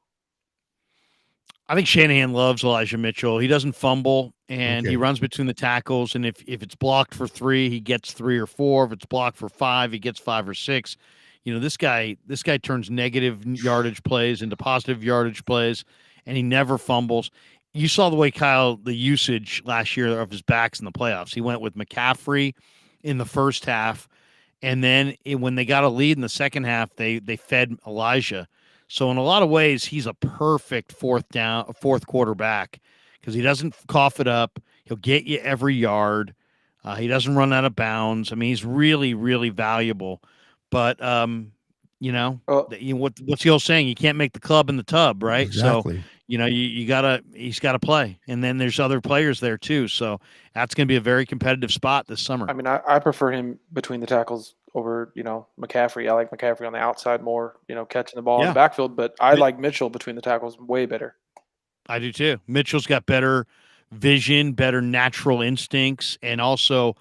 I think Shanahan loves Elijah Mitchell. He doesn't fumble, and he runs between the tackles. And if it's blocked for 3, he gets 3 or 4. If it's blocked for 5, he gets 5 or 6. This guy turns negative yardage plays into positive yardage plays, and he never fumbles. You saw the way the usage last year of his backs in the playoffs. He went with McCaffrey in the first half, and then when they got a lead in the second half, they fed Elijah. So in a lot of ways, he's a perfect fourth quarterback because he doesn't cough it up. He'll get you every yard. He doesn't run out of bounds. I mean, he's really, really valuable. But what's the old saying? You can't make the club in the tub, right? Exactly. So he's gotta play. And then there's other players there too. So that's going to be a very competitive spot this summer. I mean, I prefer him between the tackles over, McCaffrey. I like McCaffrey on the outside more, catching the ball in the backfield, but I like Mitchell between the tackles way better. I do too. Mitchell's got better vision, better natural instincts, and also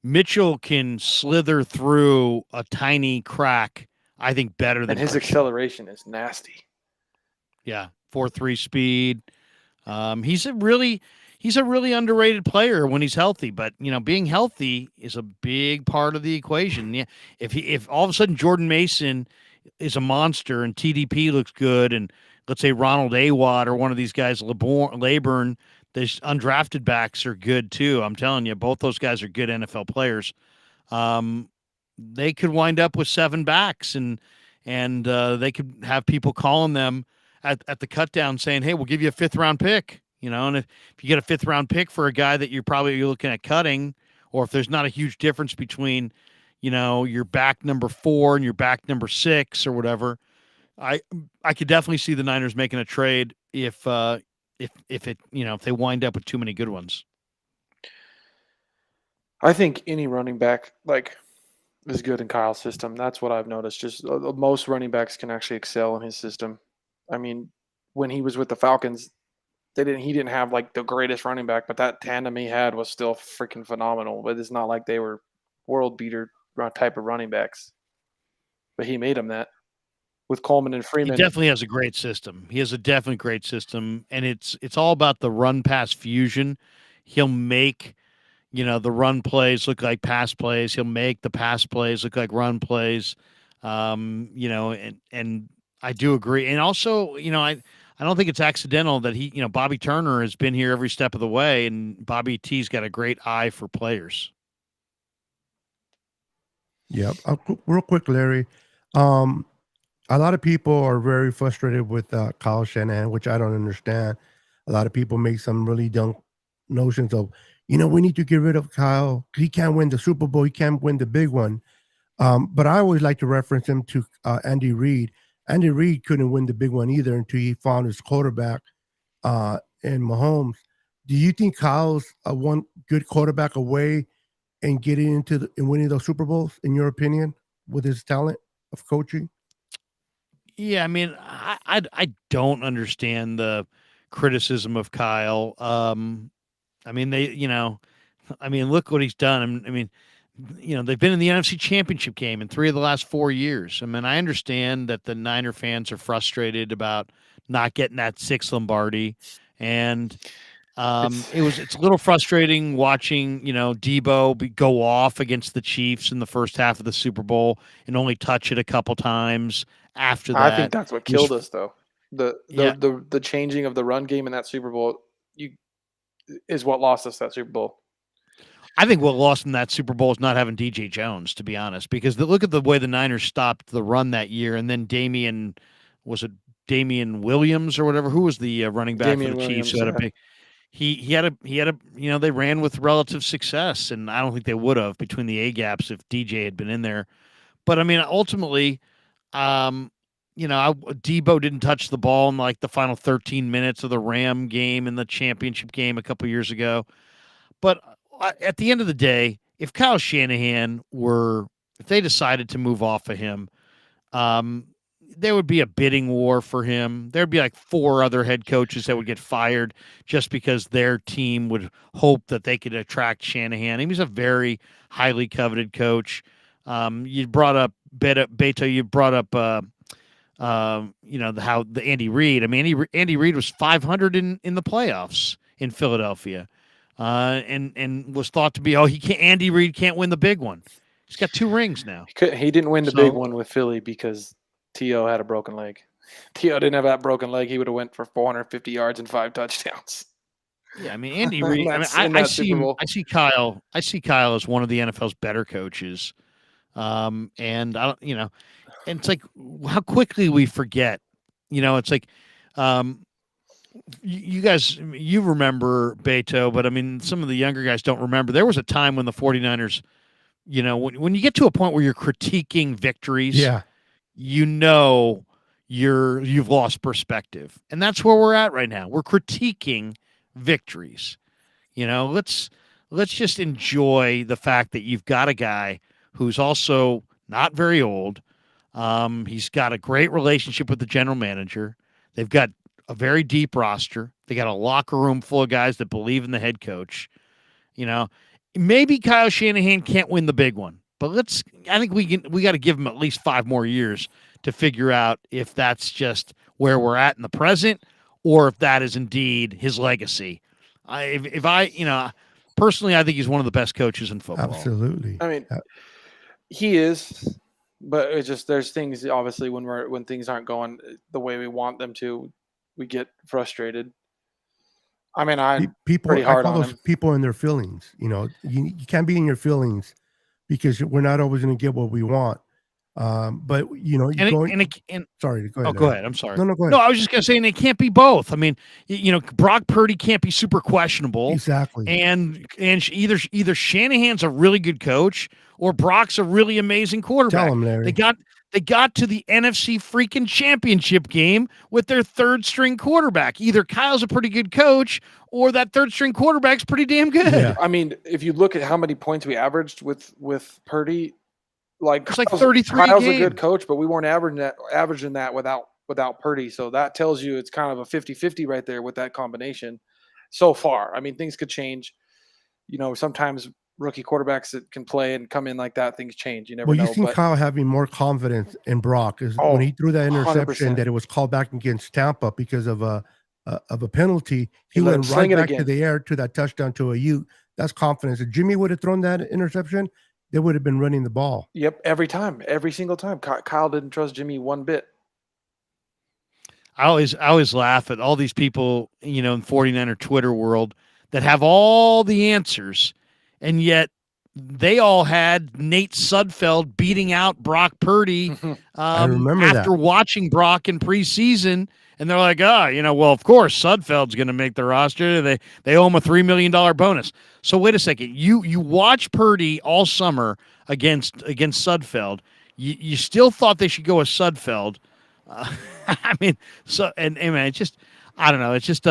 Mitchell can slither through a tiny crack, I think, better than and his Christian. Acceleration is nasty. Yeah, 4.3 speed. He's a really underrated player when he's healthy, but being healthy is a big part of the equation. Yeah, if all of a sudden Jordan Mason is a monster and TDP looks good, and let's say Ronald Awad or one of these guys, Laburn, these undrafted backs are good too. I'm telling you, both those guys are good NFL players. They could wind up with 7 backs, and they could have people calling them at the cut down saying, hey, we'll give you a 5th round pick. And if you get a 5th round pick for a guy that you're looking at cutting, or if there's not a huge difference between, your back number 4 and your back number 6 or whatever, I could definitely see the Niners making a trade if they wind up with too many good ones. I think any running back is good in Kyle's system. That's what I've noticed. Just most running backs can actually excel in his system. I mean, when he was with the Falcons, he didn't have the greatest running back, but that tandem he had was still freaking phenomenal. But it's not like they were world beater type of running backs. But he made them that. with Coleman and He Freeman. definitely has a great system. He has a definitely great system, and it's all about the run pass fusion. He'll make the run plays look like pass plays. He'll make the pass plays look like run plays. And I do agree. And also, I don't think it's accidental that Bobby Turner has been here every step of the way, and Bobby T's got a great eye for players. Yep. Real quick, Larry. A lot of people are very frustrated with Kyle Shanahan, which I don't understand. A lot of people make some really dumb notions of, we need to get rid of Kyle. He can't win the Super Bowl. He can't win the big one. But I always like to reference him to Andy Reid. Andy Reid couldn't win the big one either until he found his quarterback in Mahomes. Do you think Kyle's one good quarterback away and getting into and winning those Super Bowls, in your opinion, with his talent of coaching? Yeah, I mean, I don't understand the criticism of Kyle. I mean, look what he's done. I mean, they've been in the NFC Championship game in 3 of the last 4 years. I mean, I understand that the Niner fans are frustrated about not getting that 6th Lombardi, and it's a little frustrating watching Debo go off against the Chiefs in the first half of the Super Bowl and only touch it a couple times after that. I think that's what killed us, though. The changing of the run game in that Super Bowl is what lost us that Super Bowl. I think what lost in that Super Bowl is not having DJ Jones, to be honest, because look at the way the Niners stopped the run that year, and then Damian Williams or whatever, who was the running back for the Chiefs, who had a big. He had a they ran with relative success, and I don't think they would have between the A gaps if DJ had been in there. But I mean, ultimately, Debo didn't touch the ball in like the final 13 minutes of the Ram game in the championship game a couple years ago. But at the end of the day, if Kyle Shanahan if they decided to move off of him, there would be a bidding war for him. There'd be like 4 other head coaches that would get fired just because their team would hope that they could attract Shanahan. He was a very highly coveted coach. You brought up Beto. You brought up, how the Andy Reid. I mean, Andy Reid was 500 in the playoffs in Philadelphia, and was thought to be, Andy Reid can't win the big one. He's got 2 rings now. He didn't win the big one with Philly because T.O. had a broken leg. T.O. didn't have that broken leg. He would have went for 450 yards and 5 toucdownws. Yeah, I mean, Andy Reid. I see Kyle as one of the NFL's better coaches. And I don't, and it's like how quickly we forget. It's like, you guys, you remember Beto, but I mean, some of the younger guys don't remember. There was a time when the 49ers, when you get to a point where you're critiquing victories, you've lost perspective, and that's where we're at right now. We're critiquing victories. Let's just enjoy the fact that you've got a guy who's also not very old. He's got a great relationship with the general manager. They've got a very deep roster. They got a locker room full of guys that believe in the head coach. Maybe Kyle Shanahan can't win the big one, but I think we got to give him at least 5 more years to figure out if that's just where we're at in the present or if that is indeed his legacy. Personally, I think he's one of the best coaches in football. Absolutely. I mean, he is, but it's just there's things obviously when things aren't going the way we want them to, we get frustrated. I mean, pretty hard on him. People in their feelings. You can't be in your feelings because we're not always going to get what we want. But sorry, go ahead. Go ahead. I'm sorry. No, go ahead. No, I was just gonna say, and it can't be both. I mean, Brock Purdy can't be super questionable. Exactly. And either Shanahan's a really good coach or Brock's a really amazing quarterback. Tell him, Larry. They got to the NFC freaking championship game with their 3rd string quarterback. Either Kyle's a pretty good coach or that 3rd string quarterback's pretty damn good. Yeah. I mean, if you look at how many points we averaged with Purdy. It's like 33 Kyle's a game. A good coach, but we weren't averaging that without Purdy. So that tells you it's kind of a 50-50 right there with that combination so far. I mean, things could change. Sometimes rookie quarterbacks that can play and come in like that, things change. You never Well, know. you seen But Kyle having more confidence in Brock is when he threw that interception 100%. that it was called back against Tampa because of a penalty. He let him went right sling it back to again. the air to that touchdown to a Ute. That's confidence. If Jimmy would have thrown that interception, they would have been running the ball. Yep, every single time. Kyle didn't trust Jimmy one bit. I always laugh at all these people, in 49er Twitter world that have all the answers, and yet they all had Nate Sudfeld beating out Brock Purdy I remember after that. watching Brock in preseason, and they're like, well, of course Sudfeld's going to make the roster. They owe him a $3 million bonus. So wait a second, you watch Purdy all summer against Sudfeld. You still thought they should go with Sudfeld. I mean, it's just, I don't know. It's just,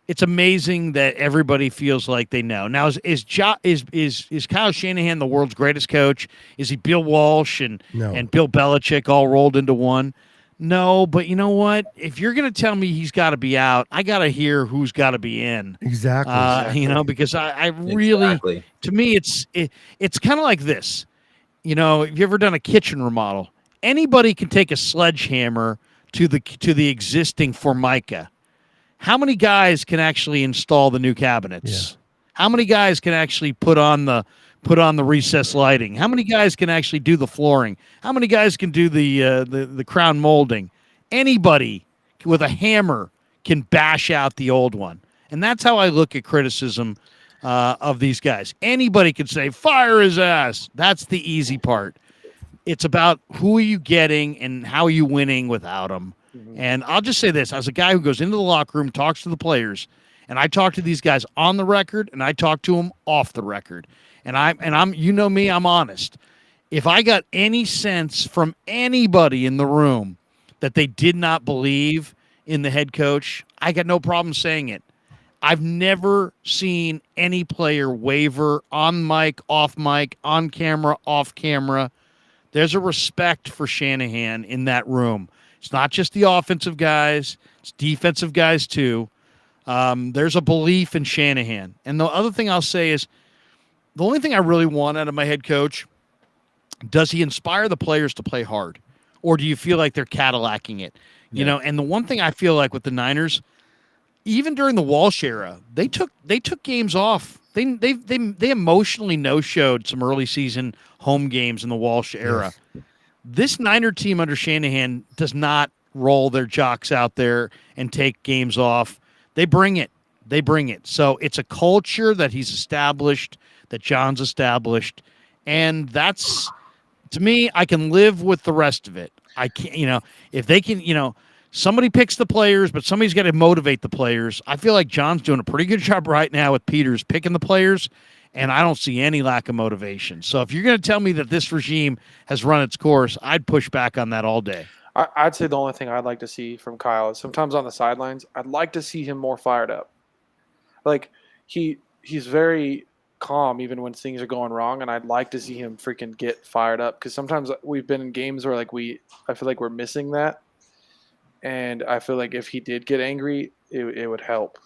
it's amazing that everybody feels like they know. Now, is Kyle Shanahan the world's greatest coach? Is he Bill Walsh and Bill Belichick all rolled into one? No, but you know what? If you're going to tell me he's got to be out, I got to hear who's got to be in. Exactly. Because I really, to me, it's kind of like this. Have you ever done a kitchen remodel? Anybody can take a sledgehammer to the existing Formica. How many guys can actually install the new cabinets? Yeah. How many guys can actually put on the recessed lighting? How many guys can actually do the flooring? How many guys can do the crown molding? Anybody with a hammer can bash out the old one. And that's how I look at criticism of these guys. Anybody can say, fire his ass. That's the easy part. It's about who are you getting and how are you winning without them. Mm-hmm. And I'll just say this, as a guy who goes into the locker room, talks to the players, and I talk to these guys on the record and I talk to them off the record. And I'm you know me, I'm honest. If I got any sense from anybody in the room that they did not believe in the head coach, I got no problem saying it. I've never seen any player waver on mic, off mic, on camera, off camera. There's a respect for Shanahan in that room. It's not just the offensive guys, it's defensive guys too. There's a belief in Shanahan. And the other thing I'll say is, the only thing I really want out of my head coach, does he inspire the players to play hard? Or do you feel like they're Cadillacing it? Yeah. And the one thing I feel like with the Niners, even during the Walsh era, they took games off. They emotionally no-showed some early season home games in the Walsh era. Yes. This Niner team under Shanahan does not roll their jocks out there and take games off. They bring it. So it's a culture that he's established, that John's established, and that's, to me, I can live with the rest of it. I can't, if they can, somebody picks the players, but somebody's got to motivate the players. I feel like John's doing a pretty good job right now with Peters picking the players, and I don't see any lack of motivation. So if you're going to tell me that this regime has run its course, I'd push back on that all day. I'd say the only thing I'd like to see from Kyle is sometimes on the sidelines, I'd like to see him more fired up. Like, he's very calm even when things are going wrong, and I'd like to see him freaking get fired up, because sometimes we've been in games where I feel like we're missing that. And I feel like if he did get angry, it would help.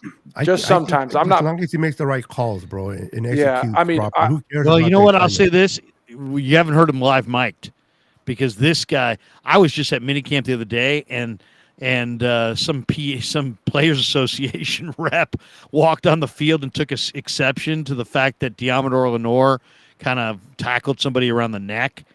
Sometimes. I'm not. As long as he makes the right calls, bro, and executes yeah, I mean, properly. Who cares? Well, you know what? I'll say this: you haven't heard him live mic'd, because this guy. I was just at minicamp the other day, and some Players Association rep walked on the field and took exception to the fact that Diamador Lenore kind of tackled somebody around the neck,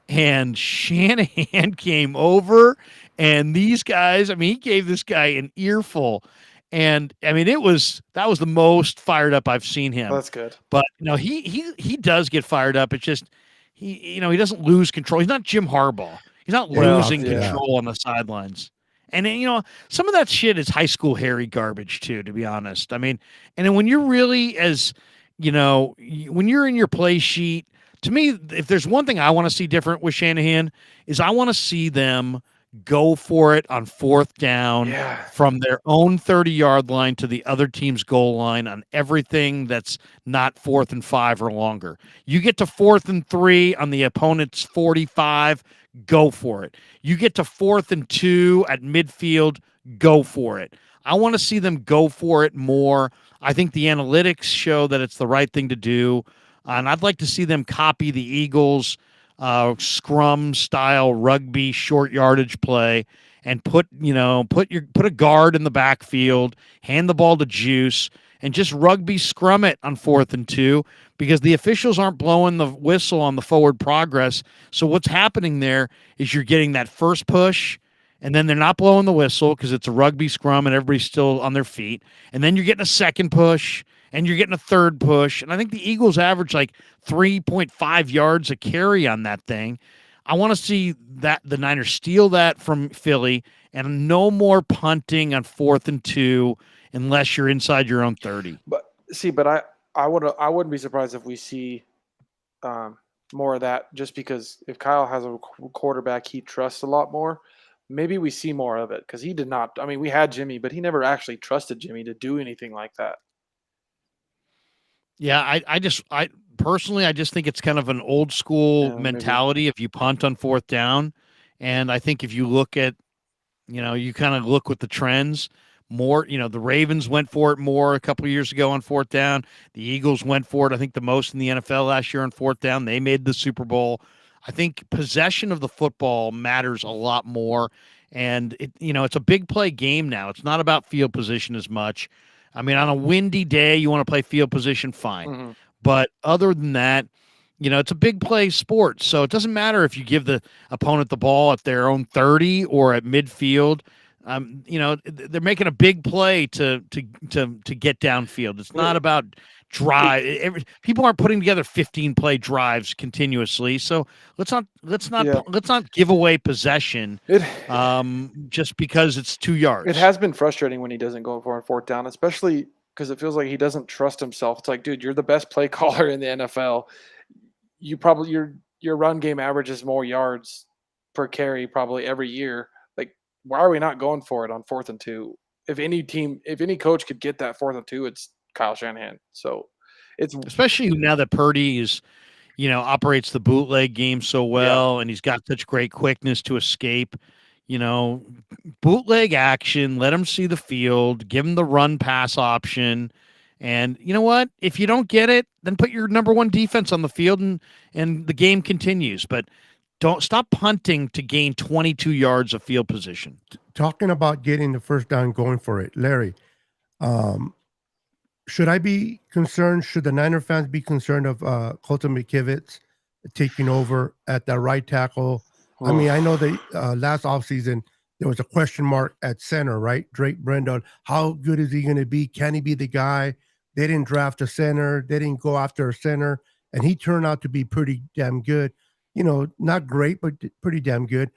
and Shanahan came over. And these guys, he gave this guy an earful, and that was the most fired up I've seen him. Well, that's good. But he does get fired up. It's just he doesn't lose control. He's not Jim Harbaugh. He's not losing control on the sidelines. And then, some of that shit is high school Harry garbage too, to be honest. And then when you're really when you're in your play sheet, to me, if there's one thing I want to see different with Shanahan, is I want to see them go for it on fourth down from their own 30-yard line to the other team's goal line on everything that's not 4th and 5 or longer. You get to 4th and 3 on the opponent's 45, go for it. You get to 4th and 2 at midfield, go for it. I want to see them go for it more. I think the analytics show that it's the right thing to do. And I'd like to see them copy the Eagles' scrum style rugby short yardage play and put a guard in the backfield, hand the ball to Juice, and just rugby scrum it on 4th and 2 because the officials aren't blowing the whistle on the forward progress. So what's happening there is you're getting that first push, and then they're not blowing the whistle because it's a rugby scrum and everybody's still on their feet. And then you're getting a second push, and you're getting a third push. And I think the Eagles average like 3.5 yards a carry on that thing. I want to see that the Niners steal that from Philly and no more punting on 4th and 2 unless you're inside your own 30. But I wouldn't be surprised if we see more of that, just because if Kyle has a quarterback he trusts a lot more, maybe we see more of it, because he did not. I mean, we had Jimmy, but he never actually trusted Jimmy to do anything like that. Yeah, I personally just think it's kind of an old school mentality if you punt on 4th down. And I think if you look at, you kind of look with the trends more, the Ravens went for it more a couple of years ago on 4th down. The Eagles went for it, I think, the most in the NFL last year on 4th down. They made the Super Bowl. I think possession of the football matters a lot more. And it's a big play game now. It's not about field position as much. I mean, on a windy day, you want to play field position, fine. Mm-hmm. But other than that, it's a big play sport. So it doesn't matter if you give the opponent the ball at their own 30 or at midfield. They're making a big play to get downfield. It's not about drive. People aren't putting together 15 play drives continuously. So let's not give away possession just because it's 2 yards. It has been frustrating when he doesn't go for 4th down, especially because it feels like he doesn't trust himself. It's like, dude, you're the best play caller in the NFL. You probably your run game averages more yards per carry probably every year. Like, why are we not going for it on 4th and 2? If any coach could get that 4th and 2, it's Kyle Shanahan. So it's especially now that Purdy is, operates the bootleg game so well, and he's got such great quickness to escape. Bootleg action, let him see the field, give him the run pass option. And you know what? If you don't get it, then put your number one defense on the field and the game continues. But don't stop punting to gain 22 yards of field position. Talking about getting the first down, going for it, Larry, should I be concerned? Should the Niner fans be concerned of Colton McKivitz taking over at the right tackle? I mean, I know that last offseason there was a question mark at center, right? Drake Brendon, how good is he going to be? Can he be the guy? They didn't draft a center. They didn't go after a center. And he turned out to be pretty damn good. Not great, but pretty damn good.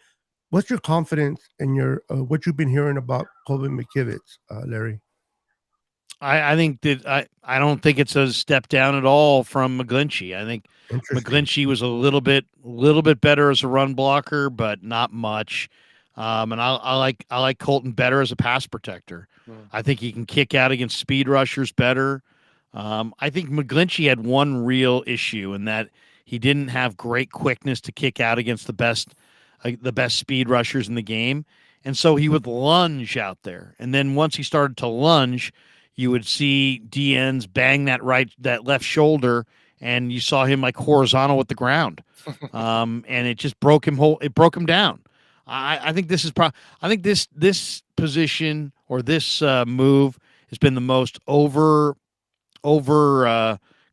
What's your confidence in your what you've been hearing about Colton McKivitz, Larry? I think that I don't think it's a step down at all from McGlinchey. I think McGlinchey was a little bit better as a run blocker, but not much. And I like Colton better as a pass protector. I think he can kick out against speed rushers better. I think McGlinchey had one real issue in that he didn't have great quickness to kick out against the best speed rushers in the game. And so he would lunge out there. And then once he started to lunge, you would see DNs bang that left shoulder, and you saw him like horizontal with the ground. And it just broke him down. I think this is I think this position or this move has been the most over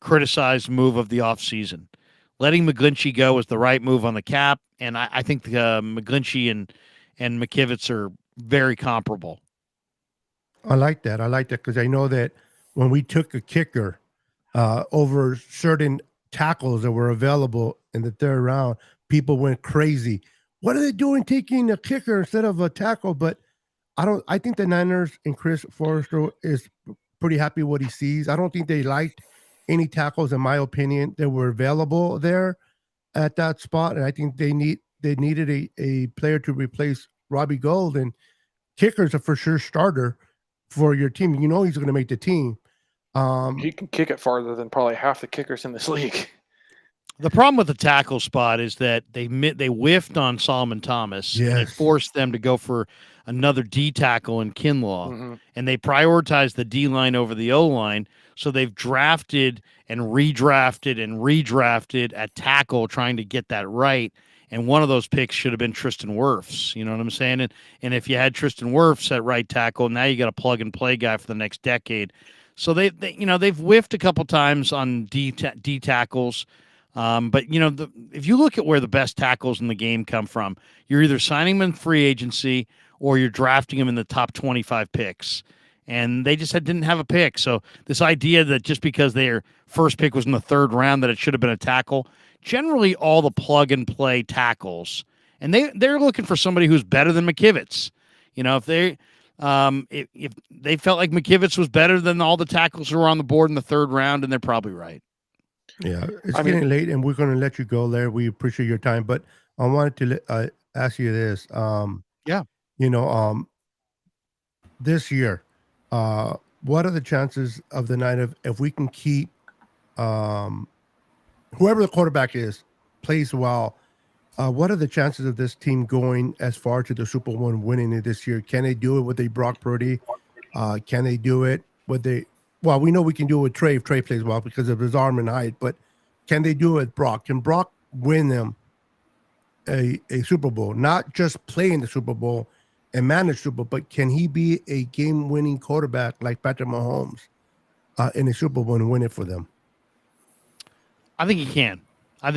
criticized move of the offseason. Letting McGlinchey go was the right move on the cap, and I think McGlinchey and McKivitz are very comparable. I like that because I know that when we took a kicker over certain tackles that were available in the 3rd round, people went crazy. What are they doing taking a kicker instead of a tackle? But I think the Niners and Chris Forrester is pretty happy what he sees. I don't think they liked any tackles, in my opinion, that were available there at that spot. And I think they needed a player to replace Robbie Gould, and kicker's a for sure starter for your team. He's going to make the team. He can kick it farther than probably half the kickers in this league. The problem with the tackle spot is that they whiffed on Solomon Thomas, and it Yes. forced them to go for another D tackle in Kinlaw, Mm-hmm. and they prioritized the D line over the O line. So they've drafted and redrafted at tackle, trying to get that right. And one of those picks should have been Tristan Wirfs. You know what I'm saying? And if you had Tristan Wirfs at right tackle, now you got a plug and play guy for the next decade. So they've whiffed a couple times on D tackles. But if you look at where the best tackles in the game come from, you're either signing them in free agency or you're drafting them in the top 25 picks. And they just didn't have a pick. So this idea that just because their first pick was in the third round that it should have been a tackle, generally all the plug and play tackles, and they're looking for somebody who's better than McKivitz. If they felt like McKivitz was better than all the tackles who were on the board in the third round, and they're probably right. Yeah, it's getting late, and we're going to let you go, Larry. We appreciate your time, but I wanted to ask you this. This year, what are the chances of the night of if we can keep whoever the quarterback is plays well? What are the chances of this team going as far to the Super Bowl and winning it this year? Can they do it with a Brock Purdy? Can they do it with a? Well, we know we can do it with Trey if Trey plays well because of his arm and height, but can they do it with Brock? Can Brock win them a Super Bowl? Not just play in the Super Bowl and manage Super Bowl, but can he be a game-winning quarterback like Patrick Mahomes in a Super Bowl and win it for them? I think he can. I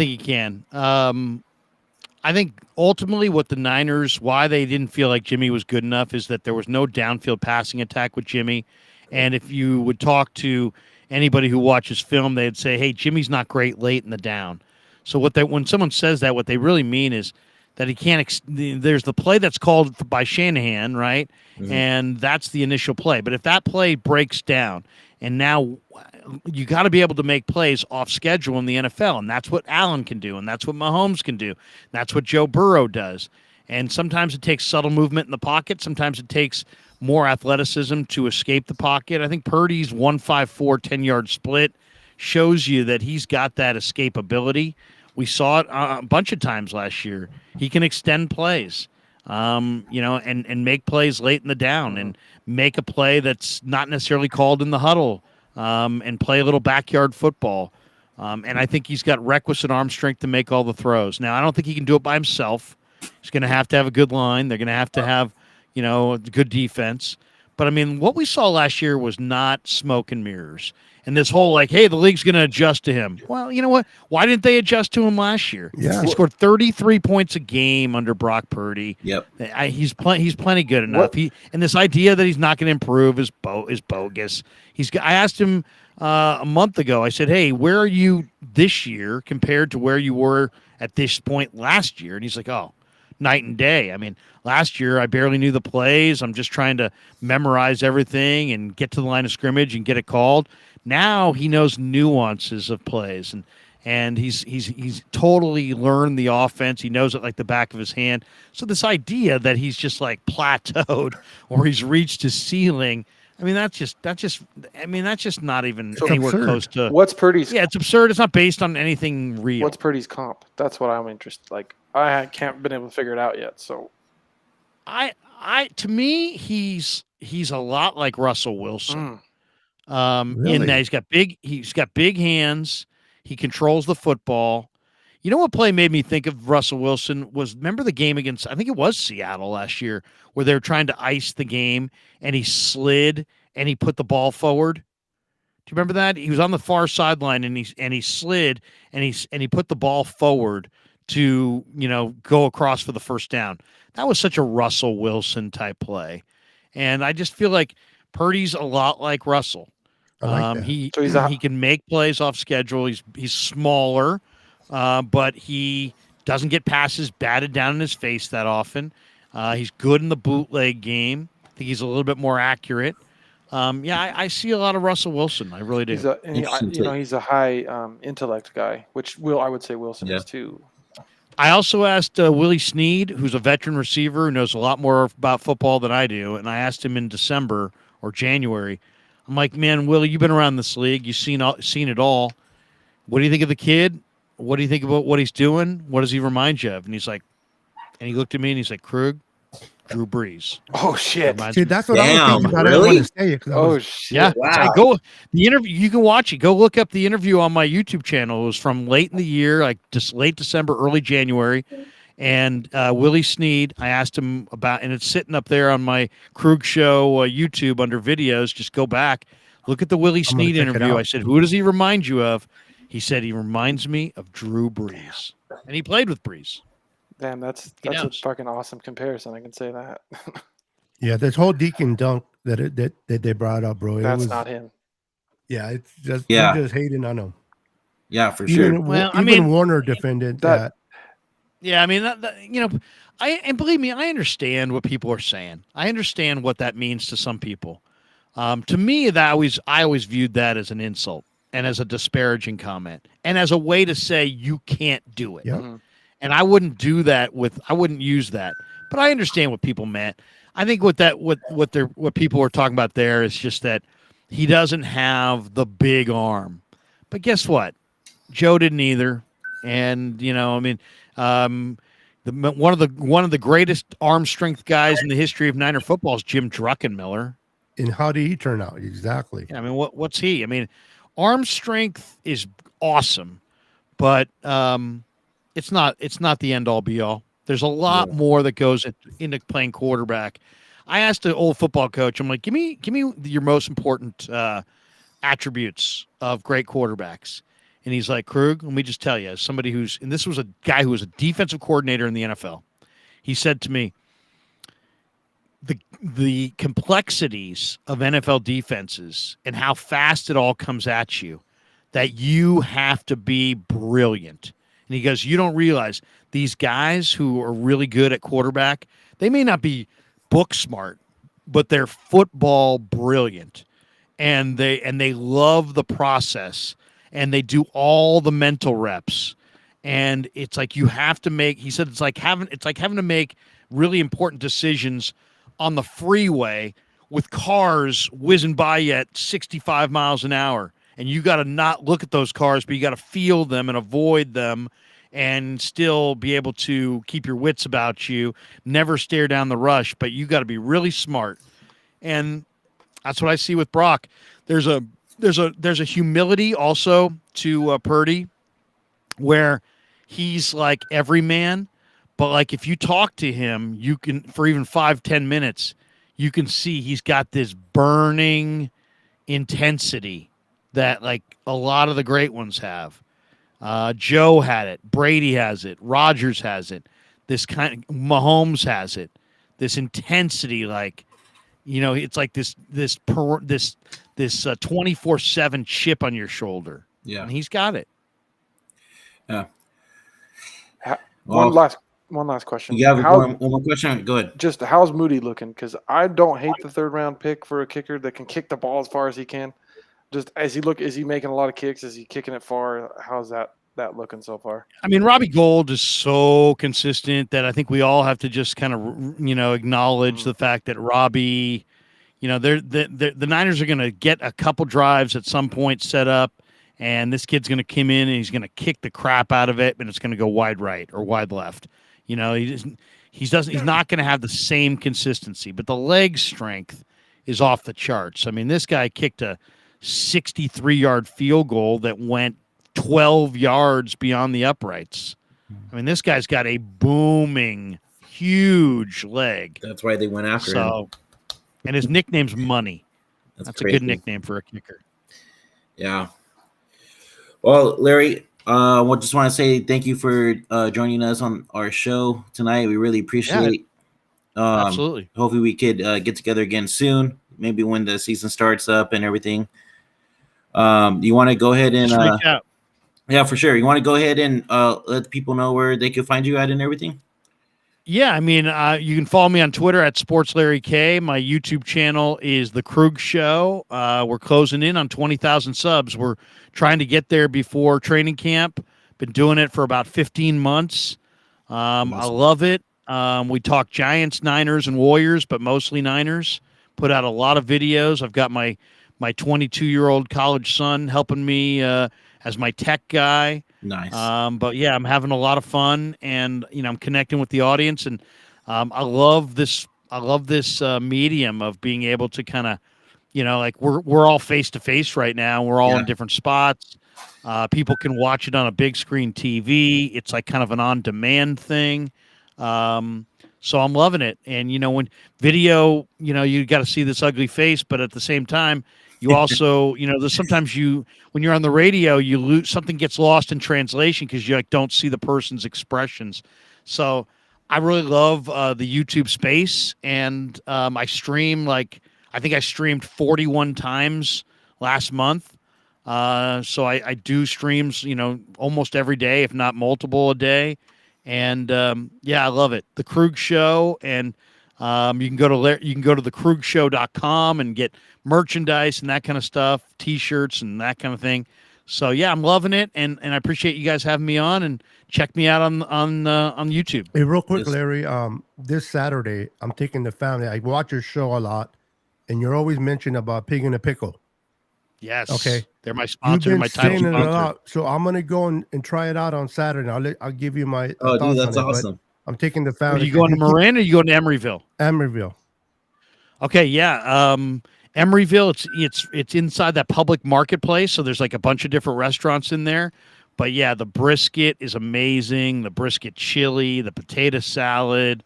think ultimately what the Niners, why they didn't feel like Jimmy was good enough is that there was no downfield passing attack with Jimmy. And if you would talk to anybody who watches film, they'd say, hey, Jimmy's not great late in the down. So when someone says that, what they really mean is that he can't there's the play that's called by Shanahan, right? Mm-hmm. And that's the initial play. But if that play breaks down, and now you got to be able to make plays off schedule in the NFL, and that's what Allen can do, and that's what Mahomes can do. That's what Joe Burrow does. And sometimes it takes subtle movement in the pocket. Sometimes it takes more athleticism to escape the pocket. I think Purdy's 1-5-4 10-yard split shows you that he's got that escapability. We saw it a bunch of times last year. He can extend plays, and make plays late in the down and make a play that's not necessarily called in the huddle, and play a little backyard football. And I think he's got requisite arm strength to make all the throws. Now, I don't think he can do it by himself. He's going to have a good line. They're going to have, good defense. But, I mean, what we saw last year was not smoke and mirrors. And this whole, hey, the league's going to adjust to him. Well, you know what? Why didn't they adjust to him last year? Yeah. He scored 33 points a game under Brock Purdy. Yep. He's plenty good enough. And this idea that he's not going to improve is bogus. I asked him a month ago, I said, hey, where are you this year compared to where you were at this point last year? And he's like, oh, night and day. I mean, last year I barely knew the plays. I'm just trying to memorize everything and get to the line of scrimmage and get it called. Now he knows nuances of plays, and he's totally learned the offense. He knows it like the back of his hand. So this idea that he's just plateaued or he's reached his ceiling, I mean that's just not even anywhere close to. What's Purdy's? Yeah, it's absurd. It's not based on anything real. What's Purdy's comp? That's what I'm interested. I can't been able to figure it out yet. So, to me, he's a lot like Russell Wilson. Really? In that he's got big hands. He controls the football. You know what play made me think of Russell Wilson was, remember the game against, I think it was Seattle last year, where they were trying to ice the game and he slid and he put the ball forward. Do you remember that? He was on the far sideline and he slid and he put the ball forward to, go across for the first down. That was such a Russell Wilson type play. And I just feel like Purdy's a lot like Russell. I like that. He can make plays off schedule. He's smaller, but he doesn't get passes batted down in his face that often. He's good in the bootleg game. I think he's a little bit more accurate. I see a lot of Russell Wilson. I really do. He's a high intellect guy, which I would say Wilson is too. I also asked Willie Snead, who's a veteran receiver who knows a lot more about football than I do, and I asked him in December or January. I'm like, man, Willie, you've been around this league. You've seen it all. What do you think of the kid? what do you think about what he's doing? What does he remind you of? And he's like, and he looked at me and he's like, Krug, Drew Brees. Oh shit! Reminds See, me- that's what I was Damn, thinking, but I didn't really? want to say it. 'Cause I Oh was, shit! Yeah, Wow. Go the interview. You can watch it. Go look up the interview on my YouTube channel. It was from late in the year, like just late December, early January. And Willie Snead, I asked him about, and it's sitting up there on my Krug Show YouTube under videos. Just go back, look at the Willie I'm gonna Snead check it interview. out. I said, "Who does he remind you of?" He said, "He reminds me of Drew Brees," and he played with Brees. Damn, that's He a knows. fucking awesome comparison. I can say that. yeah, this whole Deacon dunk that they brought up, bro. It That's was, not him. yeah, it's just Yeah. they're just hating on him. Yeah, for Even sure. Well, I even mean, Warner defended that. Yeah, I mean, and believe me, I understand what people are saying. I understand what that means to some people. To me, I always viewed that as an insult and as a disparaging comment and as a way to say you can't do it. Yep. Mhm. And I wouldn't do that I wouldn't use that. But I understand what people meant. I think what people were talking about there is just that he doesn't have the big arm. But guess what? Joe didn't either. And I mean, one of the greatest arm strength guys in the history of Niner football is Jim Druckenmiller. And how did he turn out? Exactly. I mean, what's he? I mean, arm strength is awesome, but it's not the end all be all. There's a lot more that goes into playing quarterback. I asked an old football coach, I'm like, give me your most important attributes of great quarterbacks. And he's like, Krug, let me just tell you, as somebody and this was a guy who was a defensive coordinator in the NFL. He said to me, the complexities of NFL defenses and how fast it all comes at you, that you have to be brilliant. And he goes, you don't realize these guys who are really good at quarterback, they may not be book smart, but they're football brilliant. And they love the process, and they do all the mental reps. And it's like you have to make, he said, it's like having to make really important decisions on the freeway with cars whizzing by you at 65 miles an hour. And you got to not look at those cars, but you got to feel them and avoid them and still be able to keep your wits about you, never stare down the rush, but you got to be really smart. And that's what I see with Brock. There's a humility also to Purdy, where he's like every man, but like if you talk to him, you can, for even 5-10 minutes, you can see he's got this burning intensity that like a lot of the great ones have. Joe had it, Brady has it, Rodgers has it, Mahomes has it. This intensity, like, it's like this 24/7 chip on your shoulder. Yeah. And he's got it. Yeah. One last question. You have one more question? Go ahead. Just how's Moody looking? Because I don't hate the 3rd round pick for a kicker that can kick the ball as far as he can. Just is he making a lot of kicks? Is he kicking it far? How's that looking so far? I mean, Robbie Gould is so consistent that I think we all have to just kind of, acknowledge the fact that Robbie, the Niners are going to get a couple drives at some point set up, and this kid's going to come in and he's going to kick the crap out of it, and it's going to go wide right or wide left. He's not going to have the same consistency, but the leg strength is off the charts. I mean, this guy kicked a 63-yard field goal that went 12 yards beyond the uprights. I mean, this guy's got a booming, huge leg. That's why they went after him. And his nickname's Money. That's a crazy. good nickname for a kicker. Yeah. Well, Larry, we just want to say thank you for joining us on our show tonight. We really appreciate it. Absolutely. Hopefully we could get together again soon, maybe when the season starts up and everything. You want to go ahead and Just reach out. Yeah, for sure. You want to go ahead and let people know where they can find you at and everything? Yeah, I mean, you can follow me on Twitter at SportsLarryK. My YouTube channel is The Krug Show. We're closing in on 20,000 subs. We're trying to get there before training camp. Been doing it for about 15 months. Awesome. I love it. We talk Giants, Niners, and Warriors, but mostly Niners. Put out a lot of videos. I've got my 22-year-old college son helping me as my tech guy. Nice. But yeah, I'm having a lot of fun, and I'm connecting with the audience, and I love this. I love this medium of being able to kind of, like we're all face to face right now. We're all in different spots. People can watch it on a big screen TV. It's like kind of an on demand thing. So I'm loving it. And when video, you got to see this ugly face, but at the same time, you also, there's sometimes when you're on the radio, you lose something, gets lost in translation because you don't see the person's expressions. So I really love the YouTube space, and I stream I think I streamed 41 times last month. So I do streams, almost every day, if not multiple a day. And I love it. The Krug Show, and you can go to thekrugshow.com and get merchandise and that kind of stuff, T-shirts and that kind of thing. So yeah, I'm loving it, and I appreciate you guys having me on, and check me out on YouTube. Hey, real quick, Larry. This Saturday, I'm taking the family. I watch your show a lot, and you're always mentioning about Pig in a Pickle. Yes. Okay. They're my sponsor. You've been my title saying it a sponsor. lot, so I'm gonna go and try it out on Saturday. I'll give you my Oh, thoughts dude, that's on it, awesome. I'm taking the Are family. you going to Marin or you going to Emeryville? Emeryville. Okay, yeah. Emeryville, it's inside that public marketplace, so there's like a bunch of different restaurants in there. But yeah, the brisket is amazing. The brisket chili, the potato salad,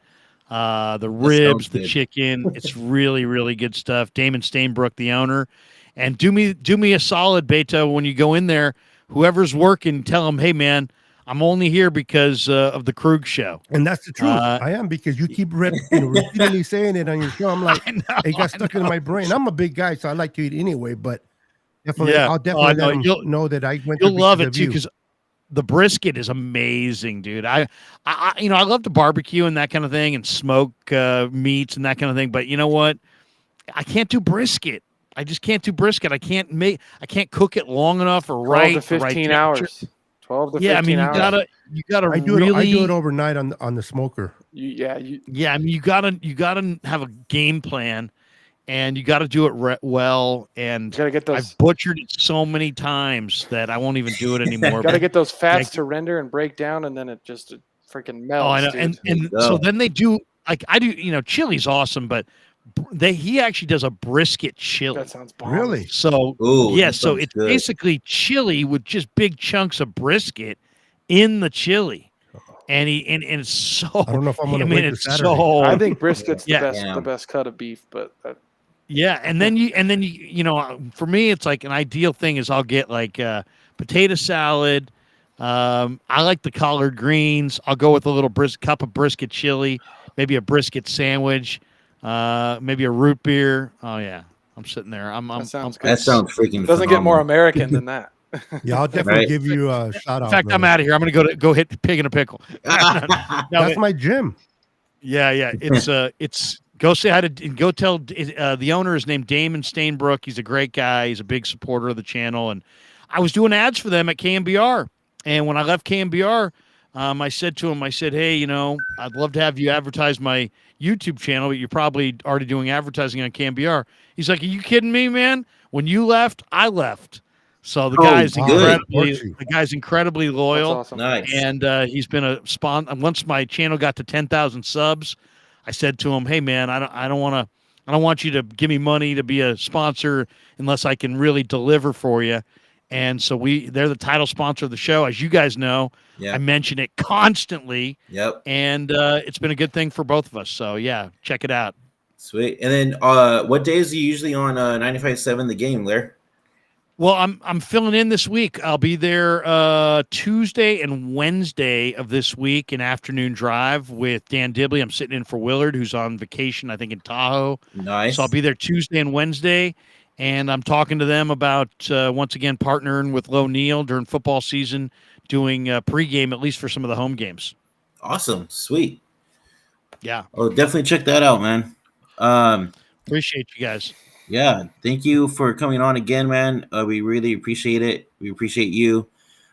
the ribs, the chicken. It's really, really good stuff. Damon Stainbrook, the owner. And do me a solid, Beto, when you go in there, whoever's working, tell them, hey man, I'm only here because of the Krug Show. And that's the truth. I am, because you keep repeatedly saying it on your show. I'm like, it got stuck in my brain. I'm a big guy, so I like to eat anyway. But definitely, I'll definitely let them know that I went. You'll love it too, because the brisket is amazing, dude. I love to barbecue and that kind of thing, and smoke meats and that kind of thing. But you know what? I can't do brisket. I just can't do brisket. I can't cook it long enough or 12 to 15 hours. 12 to 15 hours. You gotta I do it overnight on the smoker. I mean, you gotta have a game plan, and you gotta do it well. And you gotta get those. I've butchered it so many times that I won't even do it anymore. You gotta get those fats to render and break down, and then it just freaking melts. Oh, I know. Dude. And so then they do, like I do. Chili's awesome, but he actually does a brisket chili. That sounds bomb. Really? So so it's good. Basically chili with just big chunks of brisket in the chili, and it's so. I don't know if I'm gonna wait it's Saturday. so. I think brisket's the best cut of beef, but. And then you for me it's like an ideal thing is I'll get like potato salad. I like the collard greens. I'll go with a little cup of brisket chili, maybe a brisket sandwich. Maybe a root beer. Oh yeah, I'm sitting there. That sounds freaking. Doesn't get more American than that. Yeah, I'll definitely give you a shout out. In fact, brother. I'm out of here. I'm gonna go hit Pig in a Pickle. That's my gym. Yeah. It's go say hi to go tell the owner is named Damon Stainbrook. He's a great guy. He's a big supporter of the channel, and I was doing ads for them at KMBR. And when I left KMBR, I said to him, hey, I'd love to have you advertise my YouTube channel, but you're probably already doing advertising on KMBR. He's like, are you kidding me, man? When you left, I left. So the guy's incredibly loyal. That's awesome. Nice. And he's been a sponsor. Once my channel got to 10,000 subs, I said to him, hey man, I don't want you to give me money to be a sponsor unless I can really deliver for you. And so they're the title sponsor of the show, as you guys know. I mention it constantly. Yep. And it's been a good thing for both of us. So yeah, check it out. Sweet. And then what days are you usually on 95.7 The Game, Larry? Well, I'm filling in this week. I'll be there Tuesday and Wednesday of this week, an afternoon drive with Dan Dibley. I'm sitting in for Willard, who's on vacation, I think, in Tahoe. Nice. So I'll be there Tuesday and Wednesday, and I'm talking to them about, once again, partnering with Low Neal during football season, doing pregame, at least for some of the home games. Awesome. Sweet. Yeah. Oh, definitely check that out, man. Appreciate you guys. Yeah, thank you for coming on again, man. We really appreciate it. We appreciate you.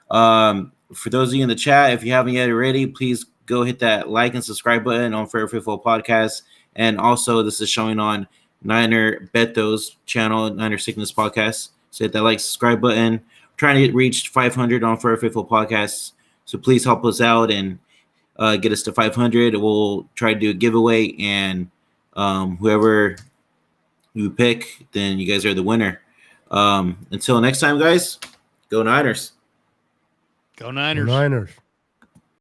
For those of you in the chat, if you haven't yet already, please go hit that like and subscribe button on Fair Football Podcast. And also, this is showing on Niner Beto's channel, Niner Sickness Podcast. So hit that like, subscribe button. trying to reach 500 on Forever Faithful Podcasts. So please help us out and get us to 500. We'll try to do a giveaway, and whoever you pick, then you guys are the winner. Until next time, guys, go Niners. Go Niners. Niners.